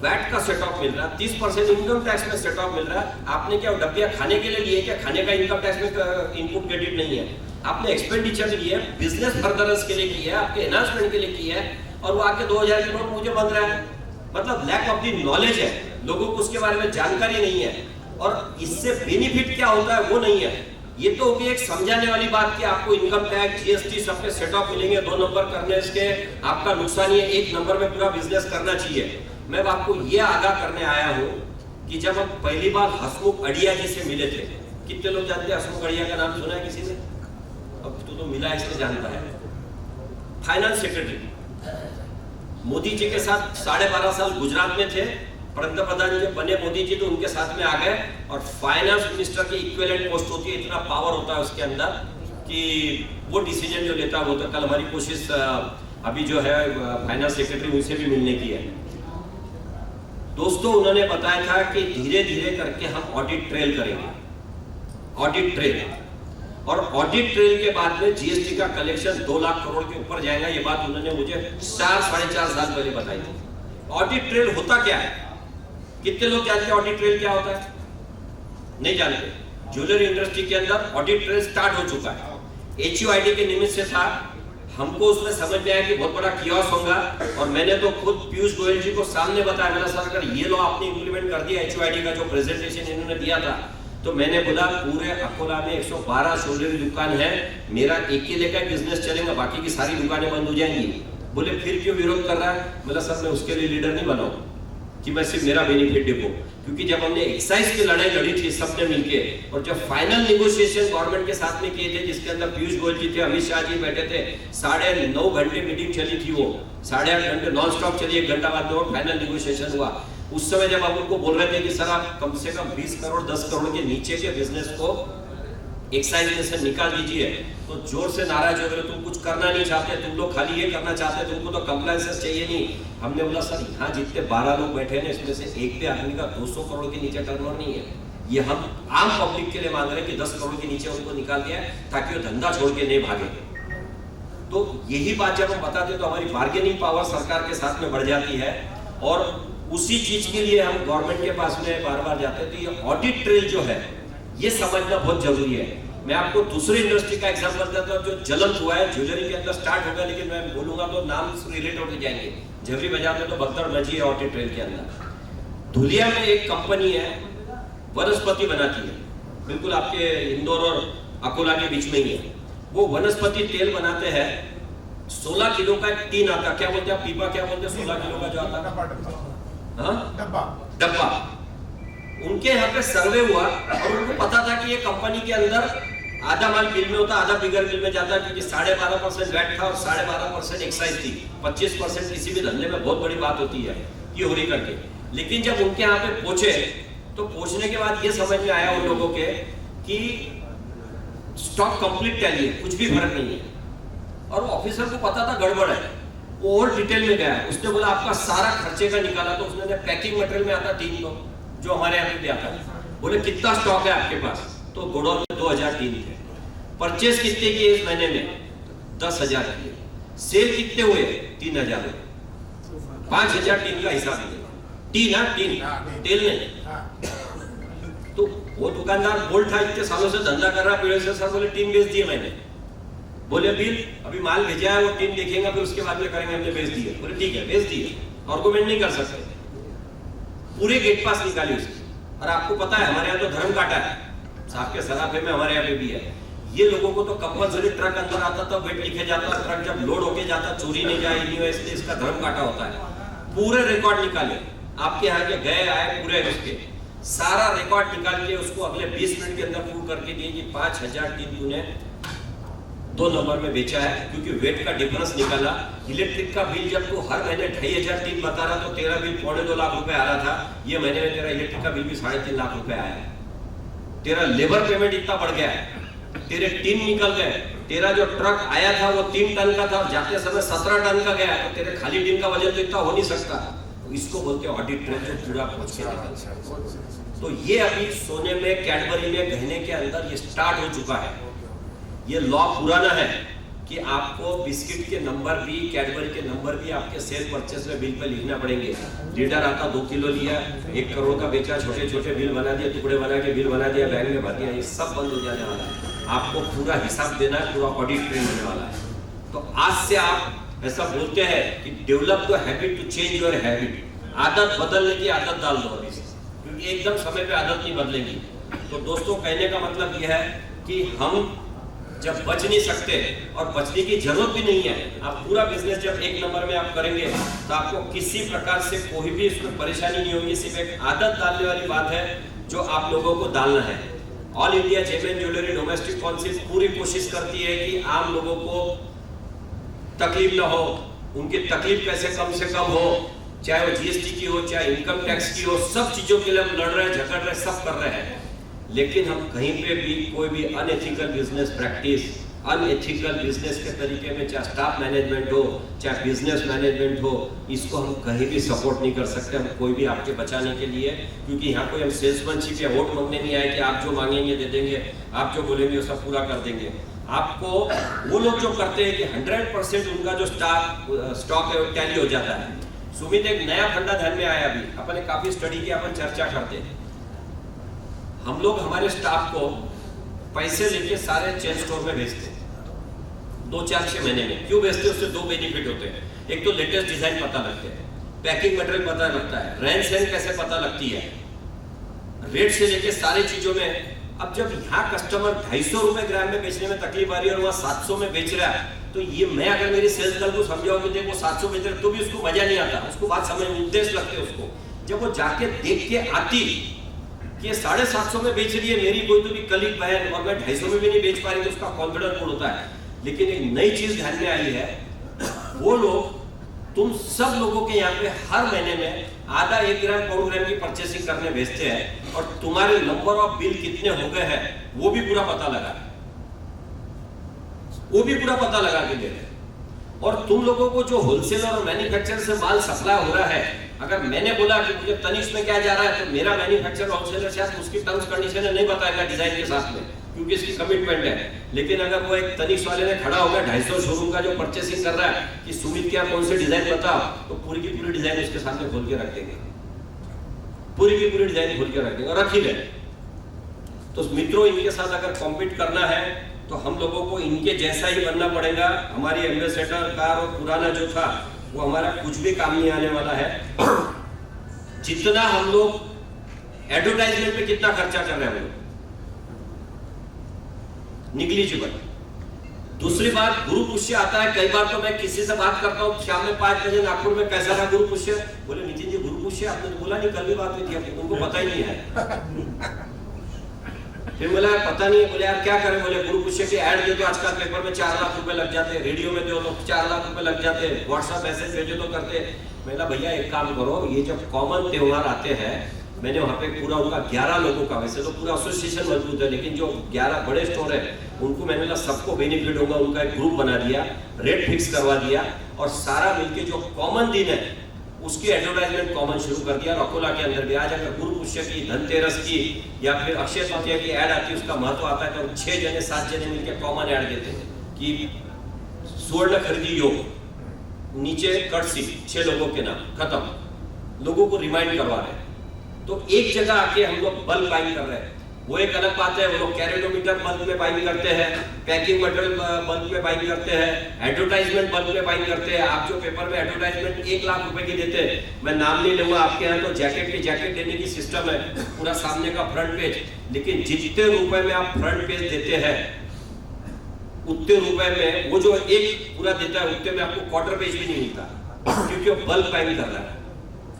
वैट का सेटअप मिल रहा है, 30% इनकम टैक्स में सेटअप मिल रहा है। आपने क्या डब्बिया खाने के लिए लिए क्या? खाने का इनकम टैक्स में इनपुट क्रेडिट नहीं है। आपने एक्सपेंडिचर के लिए, बिजनेस फर्दरेंस के लिए किया है, आपके एनहांसमेंट के लिए किया है, और वो आके 2,000 के नोट मुझे बन रहा है। मतलब लैक ऑफ द नॉलेज है, लोगों को उसके बारे में जानकारी नहीं है, और इससे बेनिफिट क्या होता है वो नहीं है। ये तो होगी एक समझाने वाली बात कि आपको इनकम टैक्स, जीएसटी सब पे सेटअप मिलेंगे, 2 नंबर करने से आपका नुकसान ही है, 1 नंबर में पूरा बिजनेस करना चाहिए। मैं आपको ये आगाह करने आया हूं कि जब हम पहली बार हसमुख अढ़िया जी से मिले थे, कितने लोग जानते हैं हसमुख अढ़िया का नाम सुना है किसी ने? अब तो मिला इसलिए जानता है। फाइनेंस सेक्रेटरी, मोदी जी के साथ 12.5 साल गुजरात में थे। पंतप्रधान जब बने मोदी जी तो उनके साथ में आ गए, और फाइनेंस मिनिस्टर की इक्विवेलेंट पोस्ट होती है, इतना पावर होता है उसके अंदर कि वो डिसीजन जो लेता है वो। तो कल हमारी कोशिश अभी जो है फाइनेंस सेक्रेटरी उनसे भी मिलने की है। दोस्तों, उन्होंने बताया था कि धीरे धीरे करके हम ऑडिट ट्रेल करेंगे, ऑडिट ट्रेल, और ऑडिट ट्रेल के बाद में जीएसटी का कलेक्शन 2 लाख करोड़ के ऊपर जाएगा। ये बात उन्होंने मुझे 4-4.5 साल पहले बताई थी। ऑडिट ट्रेल होता क्या है? कितने लोग जानते हैं ऑडिट ट्रेल क्या होता है? नहीं जानते। ज्वेलरी इंडस्ट्री के अंदर ऑडिट ट्रेल स्टार्ट हो चुका है। HUID के निमित्त से था, हमको उसमें समझ में आया कि बहुत बड़ा कियोस होगा, और मैंने तो खुद पीयूष गोयल जी को सामने बताया, मैंने सर अगर ये लॉ आपने इंप्लीमेंट कर दिया, HUID का जो प्रेजेंटेशन इन्होंने दिया था, तो मैंने बोला पूरे अकोला में 112 ज्वेलरी दुकान है, मेरा अकेले का बिजनेस चलेगा, बाकी की सारी दुकानें बंद हो जाएंगी। बोले फिर क्यों विरोध कर रहा है? बोला सर मैं उसके लिए लीडर नहीं बना हूं कि मैं सिर्फ मेरा बेनिफिट देखूं, क्योंकि जब हमने एक्साइज की लड़ाई लड़ी थी सबने मिलके, और जब फाइनल नेगोशिएशन गवर्नमेंट के साथ में किए थे, जिसके अंदर पीयूष गोयल जी थे, अमित शाह जी बैठे थे, 9.5 घंटे मीटिंग चली थी, वो 8.5 घंटे नॉन स्टॉप चली, 1 घंटा बाद में फाइनल नेगोशिएशन हुआ। उस समय जब आप उनको बोल रहे थे कि सर आप कम से कम 20 करोड़ 10 करोड़ के नीचे के बिजनेस को एक्साइज में से निकाल दीजिए, तो जोर से नाराज हो गए, तुम कुछ करना नहीं चाहते, तुम लोग खाली ये करना चाहते, तुमको तो कंप्लायंसेस चाहिए नहीं। हमने बोला सर यहाँ जितने 12 लोग बैठे हैं इसमें से एक भी आदमी का 200 करोड़ के नीचे टर्नओवर नहीं है, ये हम आम पब्लिक के लिए मांग रहे हैं कि 10 करोड़ के नीचे उनको निकाल दिया ताकि वो धंधा छोड़ के नहीं भागे। तो यही बात जब हम बताते तो हमारी बार्गेनिंग पावर सरकार के साथ में बढ़ जाती है, और उसी चीज के लिए हम गवर्नमेंट के पास में बार बार जाते हैं। तो ये ऑडिट ट्रेल जो है ये समझना बहुत जरूरी है। मैं आपको दूसरी इंडस्ट्री का एग्जांपल देता हूं जो ज्वलंत हुआ है, ज्वेलरी के अंदर स्टार्ट होगा, लेकिन मैं बोलूंगा तो नाम से रिलेट होते जाएंगे। झवरी बाजार में तो भगदड़ मची है ऑडिट ट्रेल के अंदर। धुलिया में एक कंपनी है, वनस्पति बनाती है, बिल्कुल आपके इंदौर और अकोला के बीच में ही है। वो वनस्पति तेल बनाते हैं, 16 किलो का एक टीन आता, क्या बोलते हैं पीपा, क्या बोलते हैं 16 किलो का जो आता, हाँ डब्बा। उनके यहाँ पे सर्वे हुआ और उनको पता था कि ये कंपनी के अंदर आधा माल बिल में होता, आधा बिगर बिल में जाता, क्योंकि 12.5% वैट था और 12.5% एक्साइज थी। 25% किसी भी धंधे में बहुत बड़ी बात होती है कि हो रही करके। लेकिन जब उनके यहाँ पे पहुंचे तो पहुंचने के बाद ये समझ में आया उन लोगों के कि स्टॉक कंप्लीट टैली है, कुछ भी फर्क नहीं है। और ऑफिसर को पता था गड़बड़ है, वो और डिटेल में गया। उसने बोला आपका सारा खर्चे का निकाला, तो उसने पैकिंग मटेरियल में आता 3 तो जो हमारे यहाँ पे भी आता है। बोले कितना स्टॉक है आपके पास? तो गोडाउन में 2000 टीन थे। परचेस कितने किए इस महीने में? 10,000 किए। सेल कितने हुए? 3,000 हुए। 5,000 टीन का हिसाब है। टीन है, टीन तेल नहीं। तो वो दुकानदार बोल था, इतने सालों से धंधा कर रहा पीड़े से, सर बोले टीन बेच दिए मैंने। बोले बिल अभी माल भेजा है, वो टीन देखेंगे फिर उसके बाद में करेंगे, हमने बेच दिए। बोले ठीक है बेच दिए, आर्गुमेंट नहीं कर सकते। पूरे गेट पास निकाली उसकी। और आपको पता है हमारे यहाँ तो धर्म काटा है, साहब के सराफे में हमारे यहाँ पे भी है। ये लोगों को तो कंपल्सरी ट्रक अंदर आता था, वेट लिखे जाता, ट्रक जब लोड होके जाता चोरी नहीं जाए, इसलिए इसका धर्म काटा होता है। पूरे रिकॉर्ड निकाले आपके यहाँ के गए आए पूरे उसके, सारा रिकॉर्ड निकाल के उसको अगले 20 मिनट के अंदर प्रूव करके दिए कि 5,000 टीन तूने 2 नंबर में बेचा है, क्योंकि वेट का डिफरेंस निकाला। इलेक्ट्रिक का बिल जब तू हर महीने 2,500 टीन बता रहा तो तेरा बिल 2.25 लाख रुपए आ रहा था, ये महीने में तेरा इलेक्ट्रिक का बिल भी 3.5 लाख रुपए आया है। तेरा लेबर पेमेंट इतना बढ़ गया है, तेरे टीन निकल गए, तेरा जो ट्रक आया था वो 3 टन का था और जाते समय 17 टन का गया, तो तेरे खाली टीन का वजन तो इतना हो नहीं सकता। तो इसको बोलते हैं ऑडिट ट्रेल, जो पूरा पहुंच के निकलता। तो ये अभी सोने में, कैडबरी में, गहने के अंदर ये स्टार्ट हो चुका है। ये लॉ पुराना है कि आपको बिस्किट के नंबर भी, कैडबरी के नंबर भी आपके सेल परचेस में बिल पे लिखना पड़ेंगे। लीटर आता 2 किलो लिया, 1 करोड़ का बेचा, छोटे छोटे बिल बना दिया, टुकड़े बना के बिल बना दिया, बैंक में भर दिया, ये सब बंद हो जाने वाला है। आपको पूरा हिसाब देना है, पूरा ऑडिट ट्रेल होने वाला है। तो आज से आप ऐसा बोलते हैं कि develop the habit to change your habit, आदत बदलने की आदत डाल दो अभी से, क्योंकि एकदम समय पे आदत नहीं बदलेगी। तो दोस्तों कहने का मतलब यह है कि हम जब बच नहीं सकते और बचने की जरूरत भी नहीं है, आप पूरा बिजनेस जब 1 नंबर में आप करेंगे तो आपको किसी प्रकार से कोई भी इसमें परेशानी नहीं होगी। सिर्फ एक आदत डालने वाली बात है जो आप लोगों को डालना है। All India Gem and Jewellery Domestic Council पूरी कोशिश करती है कि आम लोगों को तकलीफ न हो, उनकी तकलीफ कैसे कम से कम हो, चाहे वो जीएसटी की हो, चाहे इनकम टैक्स की हो, सब चीजों के लिए हम लड़ रहे हैं, झगड़ रहे हैं, सब कर रहे हैं। लेकिन हम कहीं पे भी कोई भी unethical business practice, unethical business के तरीके में, चाहे स्टाफ मैनेजमेंट हो, चाहे बिजनेस मैनेजमेंट हो, इसको हम कहीं भी सपोर्ट नहीं कर सकते। हम कोई भी आपके बचाने के लिए, क्योंकि यहाँ कोई हम सेल्समैनशिप या वोट मांगने नहीं आए कि आप जो मांगेंगे दे देंगे, आप जो बोलेंगे वो सब पूरा कर देंगे। आपको वो लोग जो करते हैं कि 100% उनका जो स्टॉक है वो टैली हो जाता है। सुमित, एक नया फंडा ध्यान में आया, अभी अपन काफी स्टडी की, अपन चर्चा करते हैं। हम लोग हमारे स्टाफ को पैसे लेके सारे चेन स्टोर में भेजते हैं 2-4-6 महीने में। क्यों भेजते हैं? उससे 2 बेनिफिट होते हैं। एक तो लेटेस्ट डिजाइन पता लगते हैं, पैकिंग मटेरियल पता लगता है, रहन सहन कैसे पता लगती है, रेट से लेके सारी चीजों में। अब जब यहाँ कस्टमर 250 रुपए ग्राम में बेचने में तकलीफ आ रही है और वहाँ 700 में बेच रहा है, तो ये मैं अगर मेरी सेल्स गर्ल को समझाऊं कि देखो 700 बेच रहे, तो भी उसको मजा नहीं आता, उसको बात समझ उद्देश्य लगते हैं उसको। जब वो जाके देख के आती कि ये 750 में बेच रही है मेरी कोई तो भी कलीग बहन और मैं 250 में भी नहीं बेच पा रही, तो उसका कॉन्फिडेंस फुल होता है। लेकिन एक नई चीज ध्यान में आई है, वो लोग तुम सब लोगों के यहाँ पे हर महीने में आधा 1 ग्राम पौन ग्राम की परचेसिंग करने भेजते हैं और तुम्हारे नंबर ऑफ बिल कितने हो गए हैं वो भी पूरा पता लगा, वो भी पूरा पता लगा के दे रहे हैं। और तुम लोगों को जो होलसेलर और मैन्युफैक्चरर से माल सप्लाई हो रहा है, अगर मैंने बोला कि मुझे तनिष्क में क्या जा रहा है, तो मेरा मैन्युफैक्चरर होलसेलर शायद उसकी टर्म्स कंडीशन नहीं बताएगा डिजाइन के साथ में, क्योंकि इसकी कमिटमेंट है। लेकिन अगर वो एक तनिष्क वाले ने खड़ा होगा 250 शोरूम का जो परचेसिंग कर रहा है कि सुमित क्या कौन से डिजाइन बताओ, तो पूरी की पूरी डिजाइन उसके सामने खोल के रख देंगे, पूरी की पूरी डिजाइन खोल के रख देंगे और रख ही ले। तो मित्रों, इनके साथ अगर कॉम्पीट करना है तो हम लोगों को इनके जैसा ही बनना पड़ेगा। हमारी एम्बेसडर कार और पुराना जो था वो हमारा कुछ भी काम नहीं आने वाला है। जितना हम लोग एडवर्टाइजमेंट पे कितना खर्चा कर रहे हैं हम लोग, निगलिजिबल। दूसरी बात, गुरु पुष्य आता है। कई बार तो मैं किसी से बात करता हूँ शाम में 5 बजे, नागपुर में कैसा था गुरु पुष्य, बोले नितिन जी गुरु पुष्य आपने तो बोला नहीं, कल भी बात हुई थी आपकी, तुमको पता ही नहीं है। फिर बोला पता नहीं है, बोले यार क्या करें, बोले गुरु पुष्य की ऐड दे दो, आजकल पेपर में 4 लाख रुपए लग जाते हैं, रेडियो में दो तो 4 लाख रुपए लग जाते हैं, व्हाट्सएप मैसेज भेजो तो करते। मैंने भैया एक काम करो, ये जब कॉमन त्योहार आते हैं, मैंने वहाँ पे पूरा उनका 11 लोगों का, वैसे तो पूरा एसोसिएशन मजबूत है, लेकिन जो 11 बड़े स्टोर है उनको मैंने बोला सबको बेनिफिट होगा, उनका एक ग्रुप बना दिया, रेट फिक्स करवा दिया और सारा मिलके जो कॉमन दिन है उसकी एडवर्टाइजमेंट कॉमन शुरू कर दिया। अकोला के अंदर भी आज अगर गुरु पुष्य की, धनतेरस की या फिर अक्षय तृतीया की ऐड आती है, उसका महत्व आता है, तो 6 जने 7 जने मिलकर कॉमन ऐड देते हैं कि स्वर्ण खरीदी योग, नीचे कटसी 6 लोगों के नाम, खत्म। लोगों को रिमाइंड करवा रहे हैं। तो एक जगह आके हम लोग बल्क बाइंग कर रहे हैं, वो एक अलग बात है। वो लोग कैरेटोमीटर बल्क में बाइंग करते हैं, पैकिंग मटेरियल बल्क में बाइंग करते हैं, एडवर्टाइजमेंट बल्क में बाइंग करते हैं। आप जो पेपर में एडवर्टाइजमेंट 1 लाख रुपए की देते हैं, मैं नाम नहीं लूंगा, आपके यहाँ तो जैकेट की जैकेट देने की सिस्टम है, पूरा सामने का फ्रंट पेज, लेकिन जितने रुपए में आप फ्रंट पेज देते हैं उतने रुपए में वो जो एक पूरा देता है उतने में आपको क्वार्टर पेज भी नहीं मिलता, क्योंकि वो बल्क बाइंग कर रहा है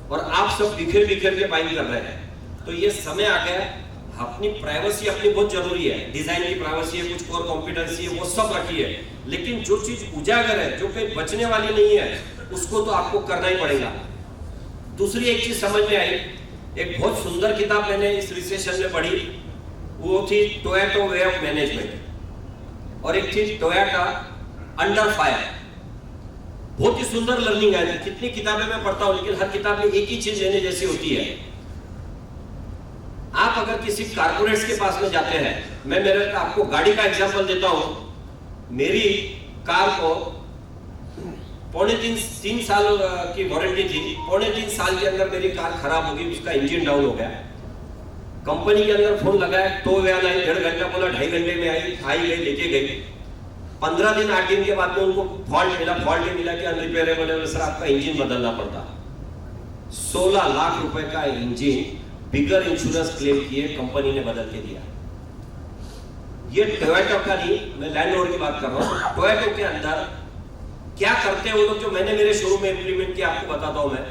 और आप सब बिखर बिखर के बाइंग कर रहे हैं। तो ये समय आ गया, अपनी प्राइवेसी अपनी बहुत जरूरी है, डिजाइन की प्राइवेसी है, कुछ कोर कॉम्पिटेंसी है, वो सब रखी है, लेकिन जो चीज उजागर है, जो कहीं बचने वाली नहीं है, उसको तो आपको करना ही पड़ेगा। दूसरी एक चीज समझ में आई, एक बहुत सुंदर किताब मैंने इस रिसेशन में पढ़ी, वो थी टोयोटा वे ऑफ मैनेजमेंट और एक थी टोयोटा अंडर फायर। बहुत ही सुंदर लर्निंग आई थी। कितनी किताबें मैं पढ़ता हूं, लेकिन हर किताब में एक ही चीज लेने जैसी होती है। आप अगर किसी कारपोरेट्स के पास में जाते हैं, मैं मेरे आपको गाड़ी का एग्जांपल देता हूं। मेरी कार को 3.5 साल की वारंटी थी, 3.5 साल के अंदर मेरी कार खराब हो गई, उसका इंजन डाउन हो गया। कंपनी के अंदर फोन लगाया, तो वैन आई, 1.5 घंटा बोला, 2.5 घंटे में आई गई, लेके गई। 15 दिन 8 दिन के बाद में उनको फॉल्ट ही मिला कि अनरिपेयरेबल है, सर आपका इंजन बदलना पड़ता। 16 लाख रुपए का इंजन बिगर इंश्योरेंस क्लेम किए कंपनी ने बदल के दिया। ये टोयोटा का नहीं, मैं लैंड रोवर की बात कर रहा हूं। टोयोटा के अंदर क्या करते हैं वो लोग, जो मैंने मेरे शोरूम में इंप्लीमेंट किया, आपको बताता हूं मैं।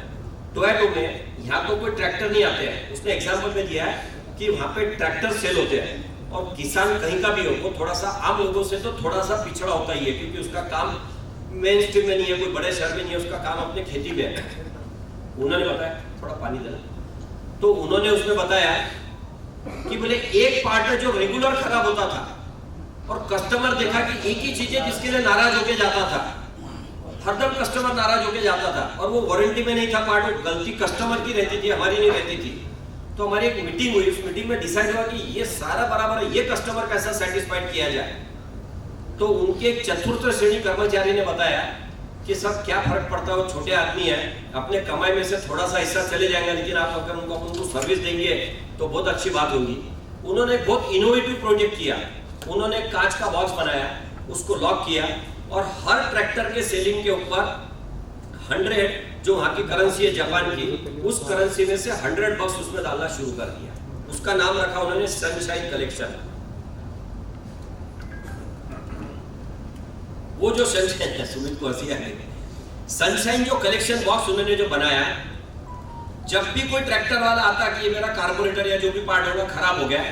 टोयोटा में यहाँ तो कोई ट्रैक्टर नहीं आते हैं, उसने एग्जाम्पल में दिया है कि वहां पे ट्रैक्टर सेल होते हैं और किसान कहीं का भी हो, वो थोड़ा सा आम लोगों से तो थोड़ा सा पिछड़ा होता ही है, क्योंकि उसका काम मेन स्ट्रीम में नहीं है, कोई बड़े शहर में नहीं है, उसका काम अपने खेती में है। उन्होंने बताया, थोड़ा पानी देना, तो उन्होंने उसमें बताया कि बोले एक पार्ट है जो रेगुलर खराब होता था और कस्टमर देखा कि एक ही चीज है जिसके लिए नाराज होके जाता था, हरदम कस्टमर नाराज होके जाता था और वो वारंटी में नहीं था पार्ट, वो गलती कस्टमर की रहती थी, हमारी नहीं रहती थी। तो हमारी एक मीटिंग हुई, उस मीटिंग में डिसाइड हुआ कि ये सारा बराबर है, ये कस्टमर कैसा सेटिस्फाइड किया जाए। तो उनके एक चतुर्थ श्रेणी कर्मचारी ने बताया कि सब क्या फर्क पड़ता है, वो छोटे आदमी है, अपने कमाई में से थोड़ा सा हिस्सा चले जाएगा, लेकिन आप अगर उनको सर्विस देंगे तो बहुत अच्छी बात होगी। उन्होंने बहुत इनोवेटिव प्रोजेक्ट किया। उन्होंने कांच का बॉक्स बनाया, उसको लॉक किया और हर ट्रैक्टर के सेलिंग के ऊपर 100, जो वहां की करेंसी है जापान की, उस करेंसी में से 100 बक्स उसमें डालना शुरू कर दिया। उसका नाम रखा उन्होंने सनशाइन कलेक्शन। वो जो सनशाइन है, सुमित को हंसी आ गई, सनशाइन जो कलेक्शन बॉक्स उन्होंने जो बनाया, जब भी कोई ट्रैक्टर वाला आता कि ये मेरा कार्बोरेटर या जो भी पार्ट होगा खराब हो गया,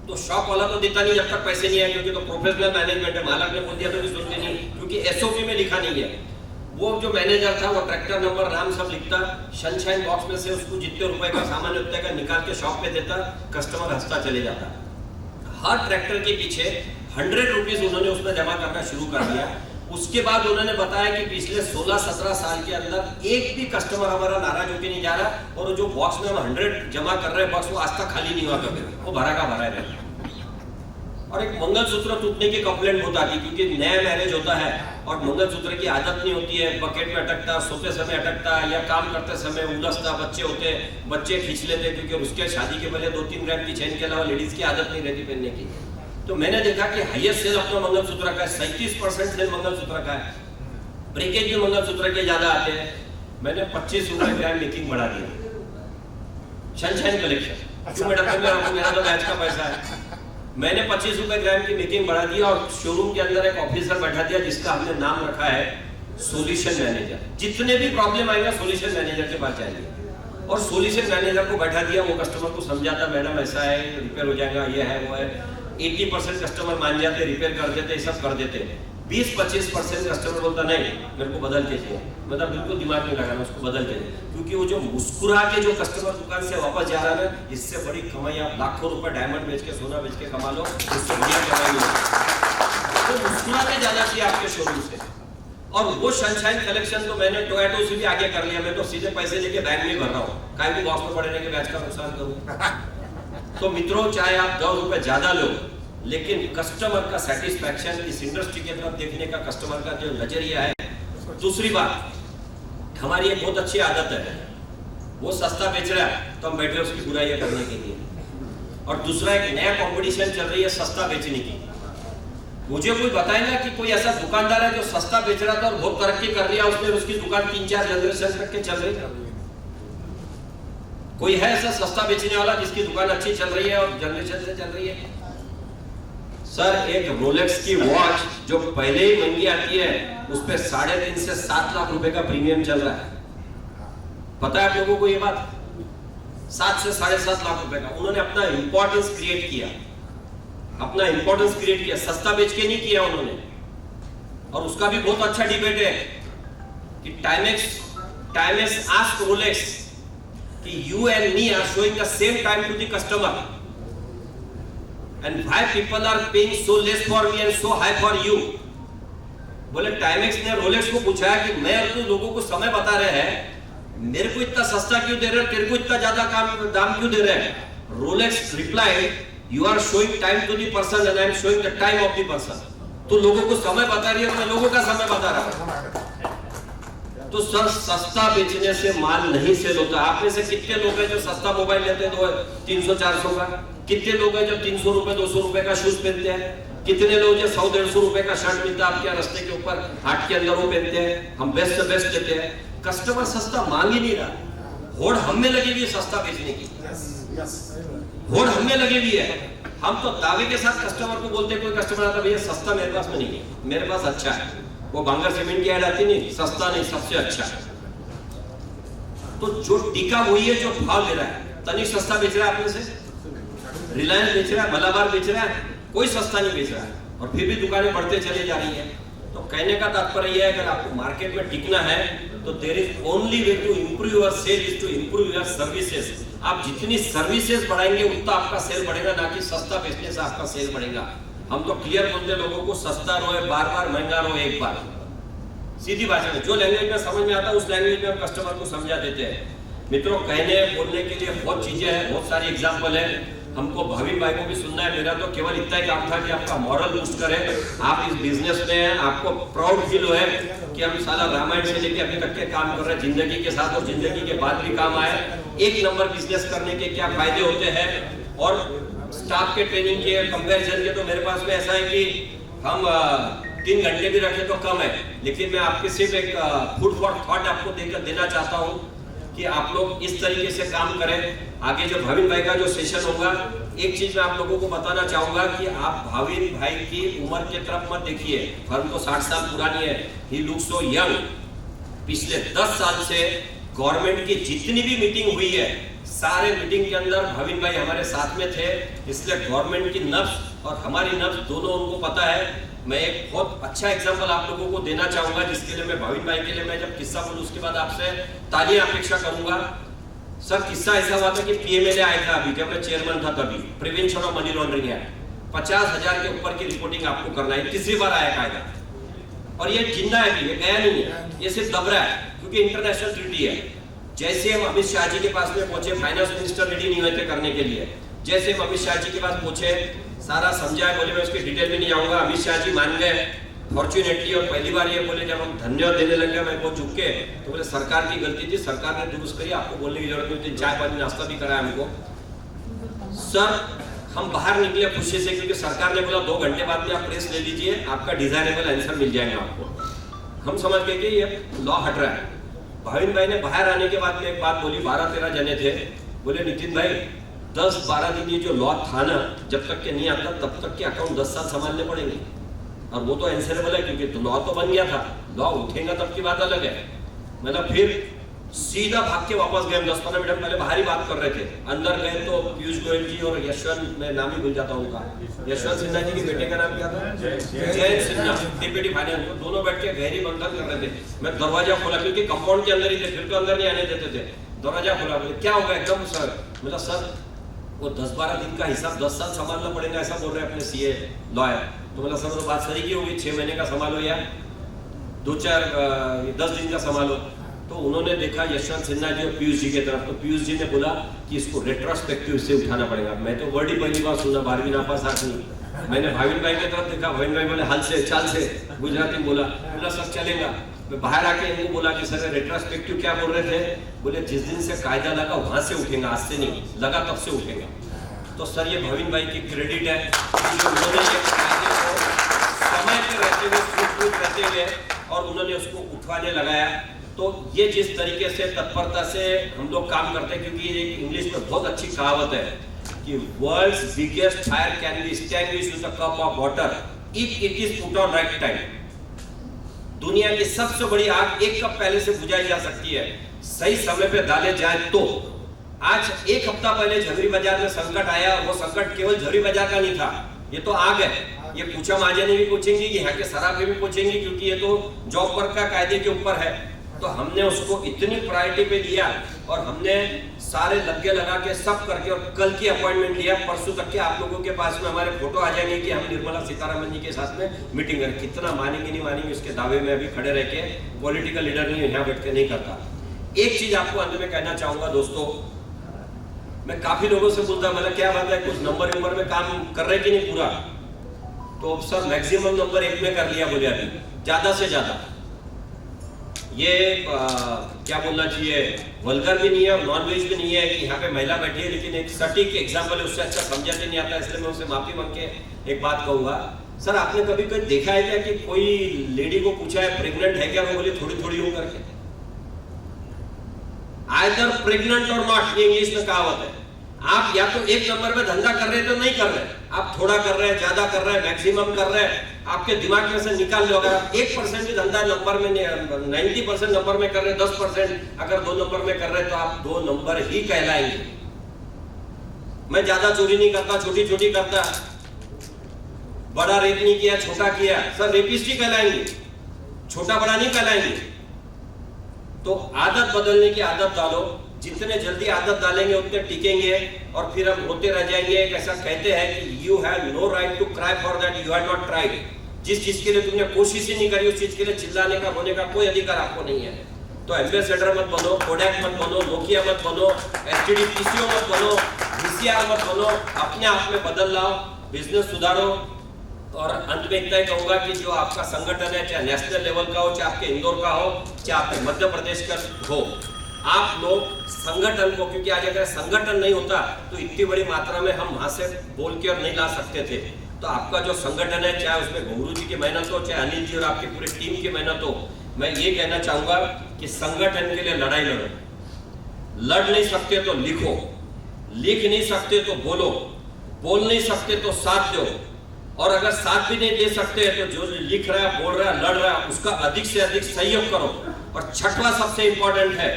तो शॉप वाला तो देता नहीं जब तक पैसे नहीं आए, क्योंकि तो प्रोफेशनल मैनेजमेंट है, मालक ने बोल दिया तो भी सुनते नहीं, क्योंकि एसओपी में लिखा नहीं है। वो जो मैनेजर था वो ट्रैक्टर नंबर नाम सब लिखता, सनशाइन बॉक्स में से उसको जितने रुपए का सामान उतने का निकाल के शॉप में देता, कस्टमर हंसता चले जाता। हर ट्रैक्टर के पीछे 100 रुपीज उन्होंने उसमें जमा करना शुरू कर दिया। उसके बाद उन्होंने बताया कि पिछले 16-17 साल के अंदर एक भी कस्टमर हमारा नाराज होकर नहीं जा रहा, और जो बॉक्स में हम 100 जमा कर रहे हैं बॉक्स, वो आज तक खाली नहीं हुआ कभी, वो भरा का भरा रहता। और एक मंगलसूत्र टूटने की कंप्लेंट होता थी, क्योंकि नया मैरिज होता है और मंगलसूत्र की आदत नहीं होती है, बकेट में अटकता, सोते समय अटकता, या काम करते समय उलझता, बच्चे होते, बच्चे खींच लेते, क्योंकि उसके शादी के पहले 2-3 ग्राम की चेन के अलावा लेडीज की आदत नहीं रहती पहनने की। तो मैंने देखा कि हाईएस्ट सेल अपना मंगलसूत्र का है, 37% सेल मंगलसूत्र का है, ब्रेकेज भी मंगलसूत्र के ज्यादा आते हैं। मैंने 25 रुपए ग्राम मेकिंग बढ़ा दिया, सनशाइन कलेक्शन, क्यों मैडम, मेरा तो बैच का पैसा है। मैंने 25 रुपए ग्राम की मेकिंग बढ़ा दी, और शोरूम के अंदर एक ऑफिसर बैठा दिया जिसका हमने नाम रखा है सॉल्यूशन मैनेजर। जितने भी प्रॉब्लम आएगा सॉल्यूशन मैनेजर के पास जाएंगे, और सॉल्यूशन मैनेजर को बैठा दिया, वो कस्टमर को समझाता, मैडम ऐसा है, रिपेयर हो जाएगा, ये है वो है। 80% कस्टमर मान जाते, रिपेयर कर देते, सब कर देते। 20-25% कस्टमर बोलता नहीं मेरे को बदल के चाहिए, मतलब बिल्कुल दिमाग नहीं लगाना, उसको बदल के, क्योंकि वो जो मुस्कुरा के जो कस्टमर दुकान से वापस जा रहा है ना, इससे बड़ी कमाई आप लाखों रुपए डायमंड बेच के, सोना बेच के कमा लो, उससे बढ़िया कमाई नहीं। तो मुस्कुरा के जाना चाहिए आपके शोरूम से। और वो सनशाइन कलेक्शन तो मैंने टोयोटो से भी आगे कर लिया, मैं तो सीधे पैसे लेके बैंक में भर रहा हूँ, काहे भी बॉक्स में पड़ने के ब्याज का नुकसान करूँ। तो मित्रों, चाहे आप 10 रुपए ज्यादा लो, लेकिन कस्टमर का सेटिस्फैक्शन, इस इंडस्ट्री के तरफ देखने का कस्टमर का जो नजरिया है। दूसरी बात, हमारी एक बहुत अच्छी आदत है, वो सस्ता बेच रहा है तो हम बैठे उसकी बुराइयां करने के लिए, और दूसरा एक नया कंपटीशन चल रही है सस्ता बेचने की। मुझे कोई बताएगा कि कोई ऐसा दुकानदार है जो सस्ता बेच रहा था और बहुत तरक्की कर लिया उसने, उसकी दुकान 3-4 जनरेशन तक के चल रही है? कोई है ऐसा सस्ता बेचने वाला जिसकी दुकान अच्छी चल रही है और जनरेशन से चल रही है? सर, एक रोलेक्स की वॉच जो पहले ही महंगी आती है, उस पे 3.5 से 7 लाख रुपए का प्रीमियम चल रहा है। पता है आप लोगों को ये बात? 7 से 7.5 लाख रुपए का। उन्होंने अपना इंपॉर्टेंस क्रिएट किया, अपना इंपॉर्टेंस क्रिएट किया, सस्ता बेच के नहीं किया उन्होंने। और उसका भी बहुत अच्छा डिबेट है कि टाइमेक्स आस्क रोलेक्स कि you and me are showing the same time to the customer, and why people are paying so less for me and so high for you? बोले टाइमेक्स ने रोलेक्स को पूछा कि मैं और तू लोगों को समय बता रहे हैं, मेरे को इतना सस्ता क्यों दे रहे हैं, तेरे को इतना ज्यादा दाम क्यों दे रहे हैं? Rolex replied, you are showing time to the person and I am showing the time of the person. तो लोगों को समय बता रही है, मैं लोगों का समय बता रहा हूं। तो सर, सस्ता बेचने से माल नहीं सेल होता। आप में से कितने लोग हैं जो सस्ता मोबाइल लेते हैं 300-400 का? कितने लोग हैं जो 300 रुपए 200 रुपए का शूज पहनते हैं? कितने लोग जो 100-150 रुपए का शर्ट मिलता है आपके रास्ते के ऊपर हाट के अंदर, वो पहनते हैं? हम बेस्ट से बेस्ट देते हैं। कस्टमर सस्ता मांग ही नहीं रहा, होड़ हम में लगी हुई है सस्ता बेचने की, होड़ हम में लगी हुई है। हम तो दावे के साथ कस्टमर को बोलते हैं, कोई कस्टमर आता भैया सस्ता मेरे पास में नहीं है, मेरे पास अच्छा है। वो बांगर सीमेंट की ऐड आती नहीं, सस्ता नहीं सबसे अच्छा है। तो जो टीका वही है जो भाव ले रहा है। तनिष्क सस्ता बेच रहा है आप में से, रिलायंस बेच रहा है, मलाबार बेच रहा है, कोई सस्ता नहीं बेच रहा है, और फिर भी दुकानें बढ़ते चले जा रही है। तो कहने का तात्पर्य यह है, अगर आपको मार्केट में टिकना है तो there is only way to improve your sale is to improve your services. आप जितनी सर्विसेज बढ़ाएंगे उतना आपका सेल बढ़ेगा, ना कि सस्ता बेचने से आपका सेल बढ़ेगा। हम तो क्लियर बोलते हैं लोगों को, सस्ता रोए बार-बार, महंगा रोए एक बार। सीधी भाषा में जो लैंग्वेज में समझ में आता है उस लैंग्वेज में हम कस्टमर को समझा देते हैं। मित्रों, कहने बोलने के लिए बहुत चीजें हैं, बहुत सारी एग्जांपल है। हमको भाभी भाई को भी सुनना है। मेरा तो केवल इतना ही काम था कि आपका मॉरल बूस्ट करें। आप इस बिजनेस में हैं, आपको प्राउड फील हो कि हम साला रामायण से लेके अभी तक के काम कर रहे हैं, जिंदगी के साथ और जिंदगी के बाद भी काम आए। एक नंबर बिजनेस करने के क्या फायदे होते हैं, और स्टाफ के ट्रेनिंग के कंपैरिजन के तो मेरे पास में ऐसा है कि हम 3 घंटे भी रखें तो कम है। लेकिन मैं आपके सिर्फ एक फूड फॉर थॉट आपको देना चाहता हूँ कि आप लोग इस तरीके से काम करें। आगे जो भाविन भाई का जो सेशन होगा, एक चीज मैं आप लोगों को बताना चाहूंगा कि आप भाविन भाई की उम्र की तरफ मत देखिए। फर्म तो 60 साल पुरानी है, ही लुक सो यंग। पिछले 10 साल से गवर्नमेंट की जितनी भी मीटिंग हुई है, सारे मीटिंग के अंदर भाविन भाई हमारे साथ में थे। इसलिए गवर्नमेंट की नब्ज और हमारी नब्ज दोनों उनको पता है। मैं एक बहुत अच्छा एग्जांपल आप लोगों को देना चाहूंगा, जिसके लिए मैं भाविन भाई के लिए मैं जब किस्सा बोलूं उसके बाद आपसे तालियां अपेक्षा करूंगा। सर किस्सा ऐसा हुआ था कि पीएमएलए आया था अभी, जब मैं चेयरमैन था तभी, prevention of money laundering act, 50,000 के ऊपर की रिपोर्टिंग आपको करना है। तीसरी बार आया कायदा, और ये जिंदा है भी, ये गया नहीं है, ये सिर्फ दबरा है, क्योंकि इंटरनेशनल ट्रीटी है। जैसे हम अमित शाह जी के पास में पहुंचे, फाइनेंस मिनिस्टर रेडी नहीं हुए थे करने के लिए, जैसे हम अमित शाह जी के पास पहुंचे, सारा समझाया, बोले मैं उसकी डिटेल में नहीं जाऊंगा। अमित शाह जी मान गए फॉर्चुनेटली, और पहली बार ये बोले जब हम धन्यवाद देने लगे मैं वो झुक के, तो बोले सरकार की गलती थी, सरकार ने दुरुस्त करी, आपको बोलने की जरूरत नहीं थी, चाय पानी नाश्ता भी कराया हमको। सर हम बाहर निकले खुशी से, क्योंकि सरकार ने बोला 2 घंटे बाद में आप प्रेस ले लीजिए, आपका डिजाइनेबल आंसर मिल जाएगा आपको। हम समझ गए कि ये लॉ हट रहा है। भाविन भाई ने बाहर आने के बाद में एक बात बोली, 12-13 जने थे, बोले नितिन भाई 10-12 दिन ये जो लॉ था ना, जब तक के नहीं आता तब तक के अकाउंट 10 साल संभालने पड़ेंगे। और वो तो आंसरेबल है, क्योंकि तो लॉ तो बन गया था, लॉ उठेगा तब की बात अलग है। मतलब फिर सीधा भाग के वापस गए। 10-15 मिनट पहले बाहर ही बात कर रहे थे, अंदर गए तो पीयूष गोयल जी और यशवंत, मैं नाम ही भूल जाता हूँ उनका, यशवंत सिन्हा जी के बेटे का नाम क्या था, जयंत सिन्हा, डिप्टी फाइनेंस, दोनों बैठ के गहरी मंथन कर रहे थे। मैं दरवाजा खोला, क्योंकि कंपाउंड के अंदर ही थे, फिर तो अंदर नहीं आने देते थे। दरवाजा खोला, बोले क्या होगा एकदम सर, मतलब सर वो 10-12 दिन का हिसाब 10 साल संभालना पड़ेगा, ऐसा बोल रहे हैं अपने सीए लॉयर। तो मतलब सर तो बात सही की होगी, 6 महीने का संभालो या 2-4-10 दिन का संभालो। तो उन्होंने देखा यशवंत सिन्हा जी और पीयूष जी की तरफ, तो पीयूष जी ने बोला कि इसको रेट्रोस्पेक्टिव से उठाना पड़ेगा। मैं तो वर्ड ही पहली बार सुना, 12वीं नापास आदमी। मैंने भाविन भाई की तरफ देखा, भाविन भाई बोले हाल से चाल से, गुजराती में बोला सर चलेगा। मैं बाहर आके इनको बोला कि सर रेट्रोस्पेक्टिव क्या बोल रहे थे, बोले जिस दिन से कायदा लगा वहां से उठेगा, आज से नहीं, लगा तब से उठेगा। तो सर ये भाविन भाई की क्रेडिट है कि उन्होंने ये कायदे को समय पे रहते हुए, सुरक्षित रहते हुए, और उन्होंने उसको उठवाने लगाया। तो ये जिस तरीके से तत्परता से हम लोग काम करते हैं, क्योंकि ये इंग्लिश में बहुत अच्छी कहावत है कि world's biggest fire can be extinguished with a cup of water if it is put on right time. दुनिया की सबसे बड़ी आग एक कप पहले से बुझाई जा सकती है, सही समय पे डाले जाए तो। आज 1 हफ्ता पहले झवरी बाजार में संकट आया, और वो संकट केवल झवरी बाजार का नहीं था, ये तो आग है। ये पूछा महाजनी भी पूछेंगे, यहाँ के सराफे भी पूछेंगे, क्योंकि ये तो जॉब वर्क का कायदे के ऊपर है। तो हमने उसको इतनी प्रायोरिटी पे लिया, और हमने सारे लगे लगा के सब करके, और कल की अपॉइंटमेंट लिया, परसों तक के आप लोगों के पास में हमारे फोटो आ जाएंगे कि हम निर्मला सीतारमण जी के साथ में मीटिंग करें। कितना मानेंगे नहीं मानेंगे उसके दावे में अभी खड़े रह के, पॉलिटिकल लीडर नहीं यहाँ बैठ के नहीं करता। एक चीज आपको अंत में कहना चाहूंगा दोस्तों, मैं काफी लोगों से बोलता, मतलब क्या बात है, कुछ नंबर में काम कर रहे कि नहीं पूरा, तो सर मैक्सिमम नंबर 1 में कर लिया, बोले अभी ज्यादा से ज्यादा। ये क्या बोलना चाहिए, वल्गर भी नहीं है और नॉन वेज भी नहीं है कि यहाँ पे महिला बैठी है, लेकिन एक सटीक एग्जाम्पल है, उससे अच्छा समझाते नहीं आता, इसलिए मैं उससे माफी मांग के एक बात कहूंगा। सर आपने कभी कोई देखा है क्या कि कोई लेडी को पूछा है प्रेग्नेंट है क्या, वो बोले थोड़ी थोड़ी हो करके, आइदर प्रेग्नेंट और नॉट, ये इंग्लिश में कहावत है। आप या तो 1 नंबर में धंधा कर रहे तो नहीं कर रहे, आप थोड़ा कर रहे हैं, ज्यादा कर रहे हैं, मैक्सिमम कर रहे हैं, आपके दिमाग में से निकाल लो। अगर आप 1% भी धंधा नंबर में 90% नंबर में कर रहे हैं, 10% अगर 2 नंबर में कर रहे हैं, तो आप 2 नंबर ही कहलाएंगे। मैं ज्यादा चोरी नहीं करता, छोटी छोटी करता, बड़ा रेप नहीं किया, छोटा किया, सर रेपिस्ट ही कहलाएंगे, छोटा बड़ा नहीं कहलाएंगे। तो आदत बदलने की आदत डालो, जितने जल्दी आदत डालेंगे उतने टिकेंगे, और फिर हम होते रह जाएंगे। ऐसा कहते हैं कि you have no right to cry for that you have not tried. जिस चीज के लिए तुमने कोशिश ही नहीं करी, उस चीज के लिए चिल्लाने का, रोने का कोई अधिकार आपको नहीं है। तो एम्बेसडर मत बनो, कोडैक मत बनो, नोकिया मत बनो, एसटीडी पीसीओ मत बनो, वीसीआर मत बनो, अपने आप में बदल लाओ, बिजनेस सुधारो। और अंत में इतना ही कहूंगा कि जो आपका संगठन है, चाहे नेशनल लेवल का हो, चाहे आपके इंदौर का हो, चाहे आपके मध्य प्रदेश का हो, आप लोग संगठन को, क्योंकि आज अगर संगठन नहीं होता तो इतनी बड़ी मात्रा में हम वहां से बोल के और नहीं ला सकते थे। तो आपका जो संगठन है, चाहे उसमें घुंगरू जी की मेहनत हो, चाहे अनिल जी और आपकी पूरी टीम की मेहनत हो, मैं ये कहना चाहूंगा कि संगठन के लिए लड़ाई लड़ो। लड़ नहीं सकते तो लिखो, लिख नहीं सकते तो बोलो, बोल नहीं सकते तो साथ दो, और अगर साथ भी नहीं दे सकते तो जो लिख रहा है, बोल रहा है, लड़ रहा है, उसका अधिक से अधिक सहयोग करो। और छठवां सबसे इंपॉर्टेंट है,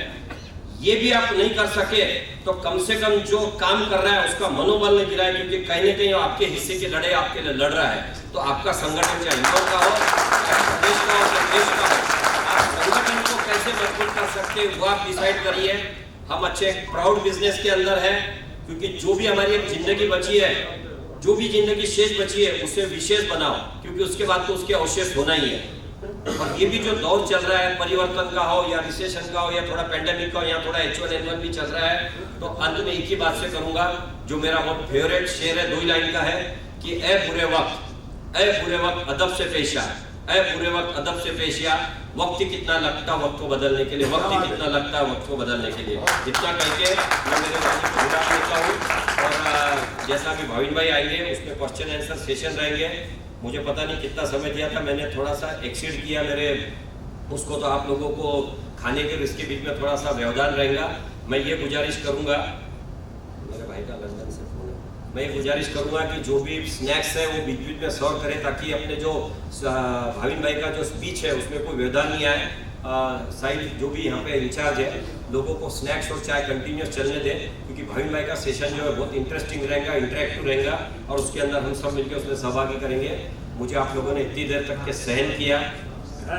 ये भी आप नहीं कर सके तो कम से कम जो काम कर रहा है उसका मनोबल नहीं गिराए, क्योंकि कहीं ना कहीं आपके हिस्से की लड़ाई आपके लिए लड़ रहा है। तो आपका संगठन चाहे इंदौर का हो, चाहे प्रदेश का हो, चाहे देश का हो, आप संगठन को कैसे मजबूत कर सकते हैं वो आप डिसाइड करिए। हम अच्छे प्राउड बिजनेस के अंदर है, क्योंकि जो भी हमारी एक जिंदगी बची है, जो भी जिंदगी शेष बची है, उसे विशेष बनाओ, क्योंकि उसके बाद तो उसके अवशेष होना ही है। और ये भी जो दौर चल रहा है, परिवर्तन का हो या रिसेशन का हो या थोड़ा पेंडेमिक का हो या थोड़ा H1N1 भी चल रहा है, तो अंत में एक ही बात से करूंगा, जो मेरा बहुत फेवरेट शेर है, 2 लाइन का है कि ए बुरे वक्त अदब से पेश आ, ए बुरे वक्त अदब से पेश आ, वक्त ही कितना लगता वक्त को बदलने के लिए, वक्त ही कितना लगता है वक्त को बदलने के लिए। इतना कह के मैं मेरे वाणी को विराम देता हूँ। और जैसा कि भाविन भाई आएंगे उसमें क्वेश्चन आंसर सेशन रहेंगे। मुझे पता नहीं कितना समय दिया था, मैंने थोड़ा सा एक्सीड किया मेरे उसको, तो आप लोगों को खाने के इसके बीच में थोड़ा सा व्यवधान रहेगा। मैं ये गुजारिश करूंगा, मेरे भाई का लंदन से फोन है, मैं ये गुजारिश करूंगा कि जो भी स्नैक्स है वो बीच बीच में सर्व करें, ताकि अपने जो भाविन भाई का जो स्पीच है उसमें कोई व्यवधान नहीं आए। साइड जो भी यहाँ पे इंचार्ज है, लोगों को स्नैक्स और चाय कंटिन्यूस चलने दें, क्योंकि भाविन भाई का सेशन जो है बहुत इंटरेस्टिंग रहेगा, इंटरेक्टिव रहेगा, और उसके अंदर हम सब मिलकर उसमें सहभागी करेंगे। मुझे आप लोगों ने इतनी देर तक के सहन किया,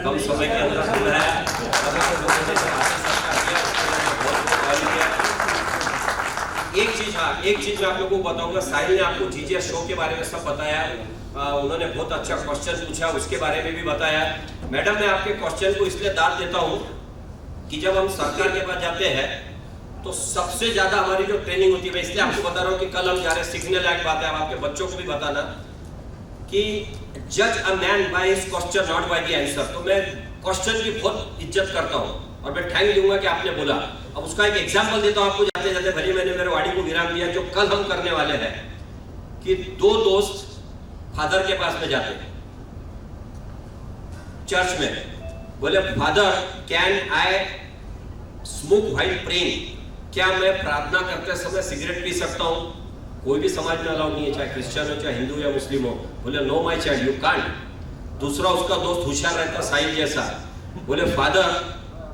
कम समय के अंदर बुलाया, एक चीज मैं आप लोगों को बताऊंगा। साहिल ने आपको जीजीएस शो के बारे में सब बताया, उन्होंने बहुत अच्छा क्वेश्चन पूछा, उसके बारे में भी बताया। मैडम, मैं आपके क्वेश्चन को इसलिए दाद देता हूं कि जब हम सरकार के पास जाते हैं तो सबसे ज्यादा हमारी जो ट्रेनिंग होती है, मैं इसलिए आपको बता रहा हूं कि कल हम जा रहे, सीखने लायक बात है, आप आपके बच्चों को भी बताना कि जज a man by his question not by the answer. तो मैं क्वेश्चन की बहुत इज्जत करता हूं और मैं थैंक दूंगा कि आपने बोला। अब उसका एक एग्जांपल देता हूं आपको जाते जाते, भले मैंने मेरे वाणी को विराम दिया, जो कल हम करने वाले हैं कि 2 दोस्त फादर के पास में जाते हैं चर्च में, बोले father can I smoke while praying, क्या मैं प्रार्थना करते समय सिगरेट पी सकता हूं? कोई भी समाज में अलाउ नहीं है, चाहे क्रिश्चियन हो, चाहे हिंदू या मुस्लिम हो। बोले no my child you can't. दूसरा उसका दोस्त होशियार रहता साहिल जैसा, बोले father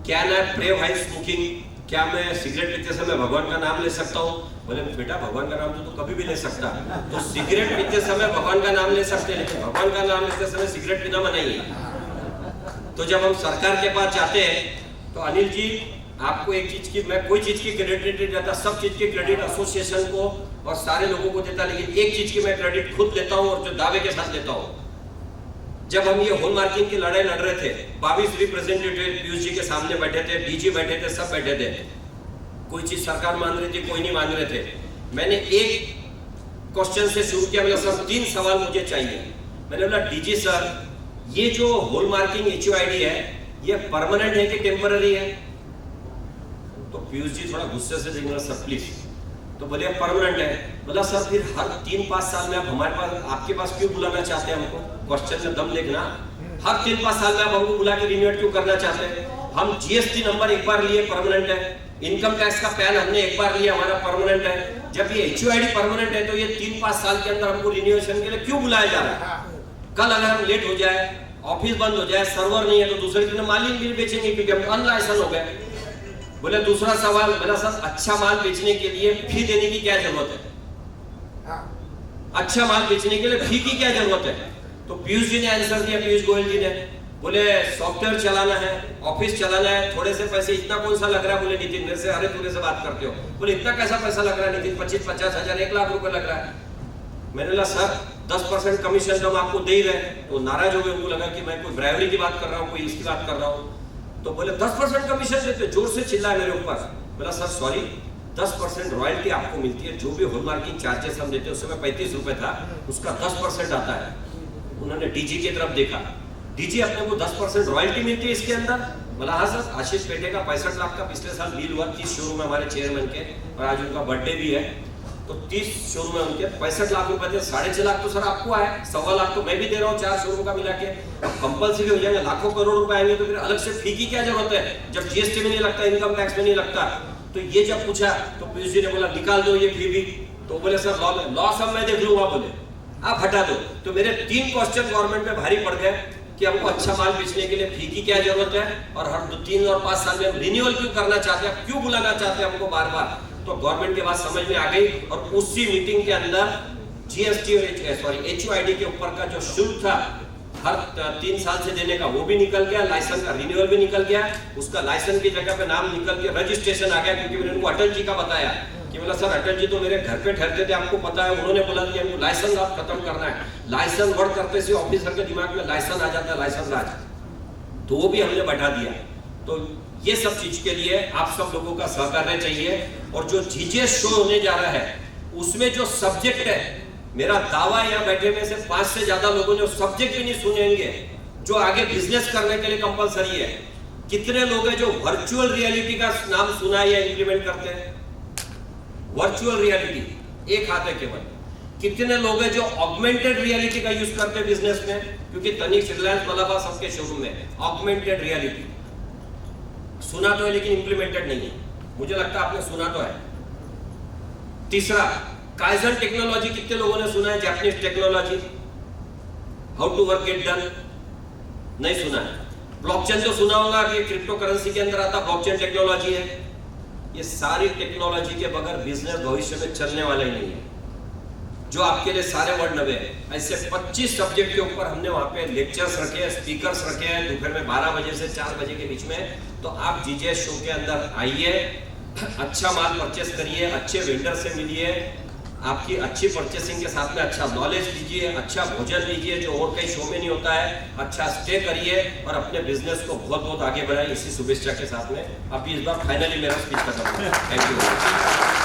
can I pray while smoking, क्या मैं सिगरेट पीते समय भगवान का नाम ले सकता हूँ? बोले बेटा भगवान का नाम तो कभी भी ले सकता, तो सिगरेट पीते समय भगवान का नाम ले सकते हैं, लेकिन भगवान का नाम लेते समय सिगरेट पीना मना ही है। तो जब हम सरकार के पास जाते हैं तो अनिल जी, आपको एक चीज की, मैं कोई चीज की क्रेडिट नहीं देता, सब चीज की क्रेडिट एसोसिएशन को और सारे लोगों को देता, लेकिन एक चीज की मैं क्रेडिट खुद लेता हूँ और जो दावे के साथ लेता हूँ। जब हम ये हॉलमार्किंग की लड़ाई लड़ रहे थे, 22 रिप्रेजेंटेटिव पीयूष जी के सामने बैठे थे, डीजी बैठे थे, सब बैठे थे, कोई चीज सरकार मान रही थी, कोई नहीं मान रहे थे। मैंने एक क्वेश्चन से शुरू किया, मैंने सर 3 सवाल मुझे चाहिए। मैंने बोला डीजी सर, ये जो हॉलमार्किंग HUID है ये परमानेंट है कि टेम्पररी है? तो पीयूष जी थोड़ा गुस्से से देंगे सर प्लीज, तो बोले परमानेंट है। बोला सर फिर हर 3-5 साल में आप हमारे पास, आपके पास क्यों बुलाना चाहते हैं हमको? क्वेश्चन में दम देखना, हर 3-5 साल में आप हमको बुला के रिन्यूएट क्यों करना चाहते हैं? हम GST नंबर एक बार लिए, परमानेंट है, इनकम टैक्स का पैन हमने एक बार लिया, हमारा परमानेंट है। जब ये HUID परमानेंट है तो ये 3-5 साल के अंदर हमको रिन्यूएशन के लिए क्यों बुलाया जा रहा है? कल अगर हम लेट हो जाए, ऑफिस बंद हो जाए, सर्वर नहीं है, तो दूसरे दिन माल ही नहीं बेचेंगे क्योंकि हम अनलाइसेंस हो गए। बोले दूसरा सवाल, मेरा सर अच्छा माल बेचने के लिए फी देने की क्या जरूरत है? अच्छा माल बेचने के लिए फी की क्या जरूरत है? तो पीयूष जी ने आंसर दिया, पीयूष गोयल जी ने, बोले सॉफ्टवेयर चलाना है, ऑफिस चलाना है, थोड़े से पैसे, इतना कौन सा लग रहा है? बोले नितिन, मेरे से अरे तुरे से बात करते हो। बोले इतना कैसा पैसा लग रहा है नितिन? 25-50 हजार, 1 लाख रुपए लग रहा है। मैंने बोला सर 10% कमीशन तो हम आपको दे ही रहे। तो नाराज हो गए, उनको लगा कि मैं कोई ब्राइवरी की बात कर रहा हूँ, कोई इसकी बात कर रहा हूँ। तो बोले 10% कमीशन देते, जोर से चिल्लाए मेरे ऊपर। बोला सर सॉरी, 10% रॉयल्टी आपको मिलती है, जो भी हॉलमार्किंग चार्जेस हम देते हैं, उस समय 35 रुपए था, उसका 10% आता है। उन्होंने डीजी की तरफ देखा, डीजी अपने को 10% रॉयल्टी मिलती है इसके अंदर? बोला हाँ सर, आशीष पेटे का 65 लाख का पिछले साल डील हुआ, 30 शोरूम है हमारे चेयरमैन के, और आज उनका बर्थडे भी है, तो 30 शोरूम है उनके, 65 लाख रुपए थे, 6.5 लाख तो सर आपको आए, 1.25 लाख तो मैं भी दे रहा हूँ 4 शोरूम का मिला के। अब कंपल्सरी हो जाएंगे, लाखों करोड़ रुपए आएंगे, तो फिर अलग से फी की क्या जरूरत है जब GST में नहीं लगता, इनकम टैक्स में नहीं लगता? तो ये जब पूछा तो पीयूष जी ने बोला निकाल दो ये फी भी, तो बोले सर लॉ सब मैं देख लूंगा, बोले आप हटा दो। तो मेरे 3 क्वेश्चन गवर्नमेंट में भारी पड़ गए कि हमको अच्छा माल बेचने के लिए फी की क्या जरूरत है, और हर 3 और 5 साल में हम रिन्यूअल क्यों करना चाहते हैं, क्यों बुलाना चाहते हैं हमको बार बार। तो गवर्नमेंट के बात समझ में आ गई, और उसी मीटिंग के अंदर जीएसटी और HUID के ऊपर का जो शुल्क था हर 3 साल से देने का वो भी निकल गया, लाइसेंस का रिन्यूअल भी निकल गया, उसका लाइसेंस की जगह पे नाम निकल के रजिस्ट्रेशन आ गया। क्योंकि मैंने उनको अटल जी का बताया कि बोला सर अटल जी तो मेरे घर पे ठहरते थे, आपको पता है, उन्होंने बोला कि हमको लाइसेंस आप खत्म करना है। लाइसेंस वर्ड करते से ऑफिसर के दिमाग में लाइसेंस आ जाता है, लाइसेंस राज, तो वो भी हमने बैठा दिया। तो ये सब चीज के लिए आप सब लोगों का सहकार्य चाहिए। और जो जीजेस शो होने जा रहा है उसमें जो सब्जेक्ट है, मेरा दावा यहाँ बैठे में से 5 से ज्यादा लोगों ने सब्जेक्ट भी नहीं सुनेंगे जो आगे बिजनेस करने के लिए कंपलसरी है। कितने लोग हैं जो वर्चुअल रियलिटी का नाम सुना है या इंप्लीमेंट करते हैं? वर्चुअल रियलिटी एक हाथ है केवल। कितने लोग हैं जो ऑगमेंटेड रियलिटी का यूज करते हैं बिजनेस में? क्योंकि तनिक रिलायंस मलाबा सबके शोरूम में ऑगमेंटेड रियलिटी सुना तो है लेकिन इंप्लीमेंटेड नहीं है। मुझे लगता है आपने सुना तो है। तीसरा, काइजन टेक्नोलॉजी कितने लोगों ने सुना है? Japanese technology, how to work it done, नहीं सुना है। ब्लॉकचेन तो सुना होगा कि क्रिप्टो करेंसी के अंदर आता ब्लॉकचेन टेक्नोलॉजी है। ये सारी टेक्नोलॉजी के बगैर बिजनेस भविष्य में चलने वाला ही नहीं है। जो आपके लिए सारे वर्ड नवे हैं। ऐसे 25 सब्जेक्ट के ऊपर हमने वहां पे लेक्चर्स रखे हैं, स्पीकर्स रखे हैं दोपहर में 12 बजे से 4 बजे के बीच में। तो आप जीजेएस शो के अंदर आइए, अच्छा माल परचेस करिए, अच्छे वेंडर से मिलिए, आपकी अच्छी परचेसिंग के साथ में अच्छा नॉलेज लीजिए, अच्छा भोजन लीजिए जो और कहीं शो में नहीं होता है, अच्छा स्टे करिए और अपने बिजनेस को बहुत बहुत आगे बढ़ाइए। इसी शुभेच्छा के साथ में अब इस बार फाइनली मेरा स्पीच खत्म हो गया। Thank you.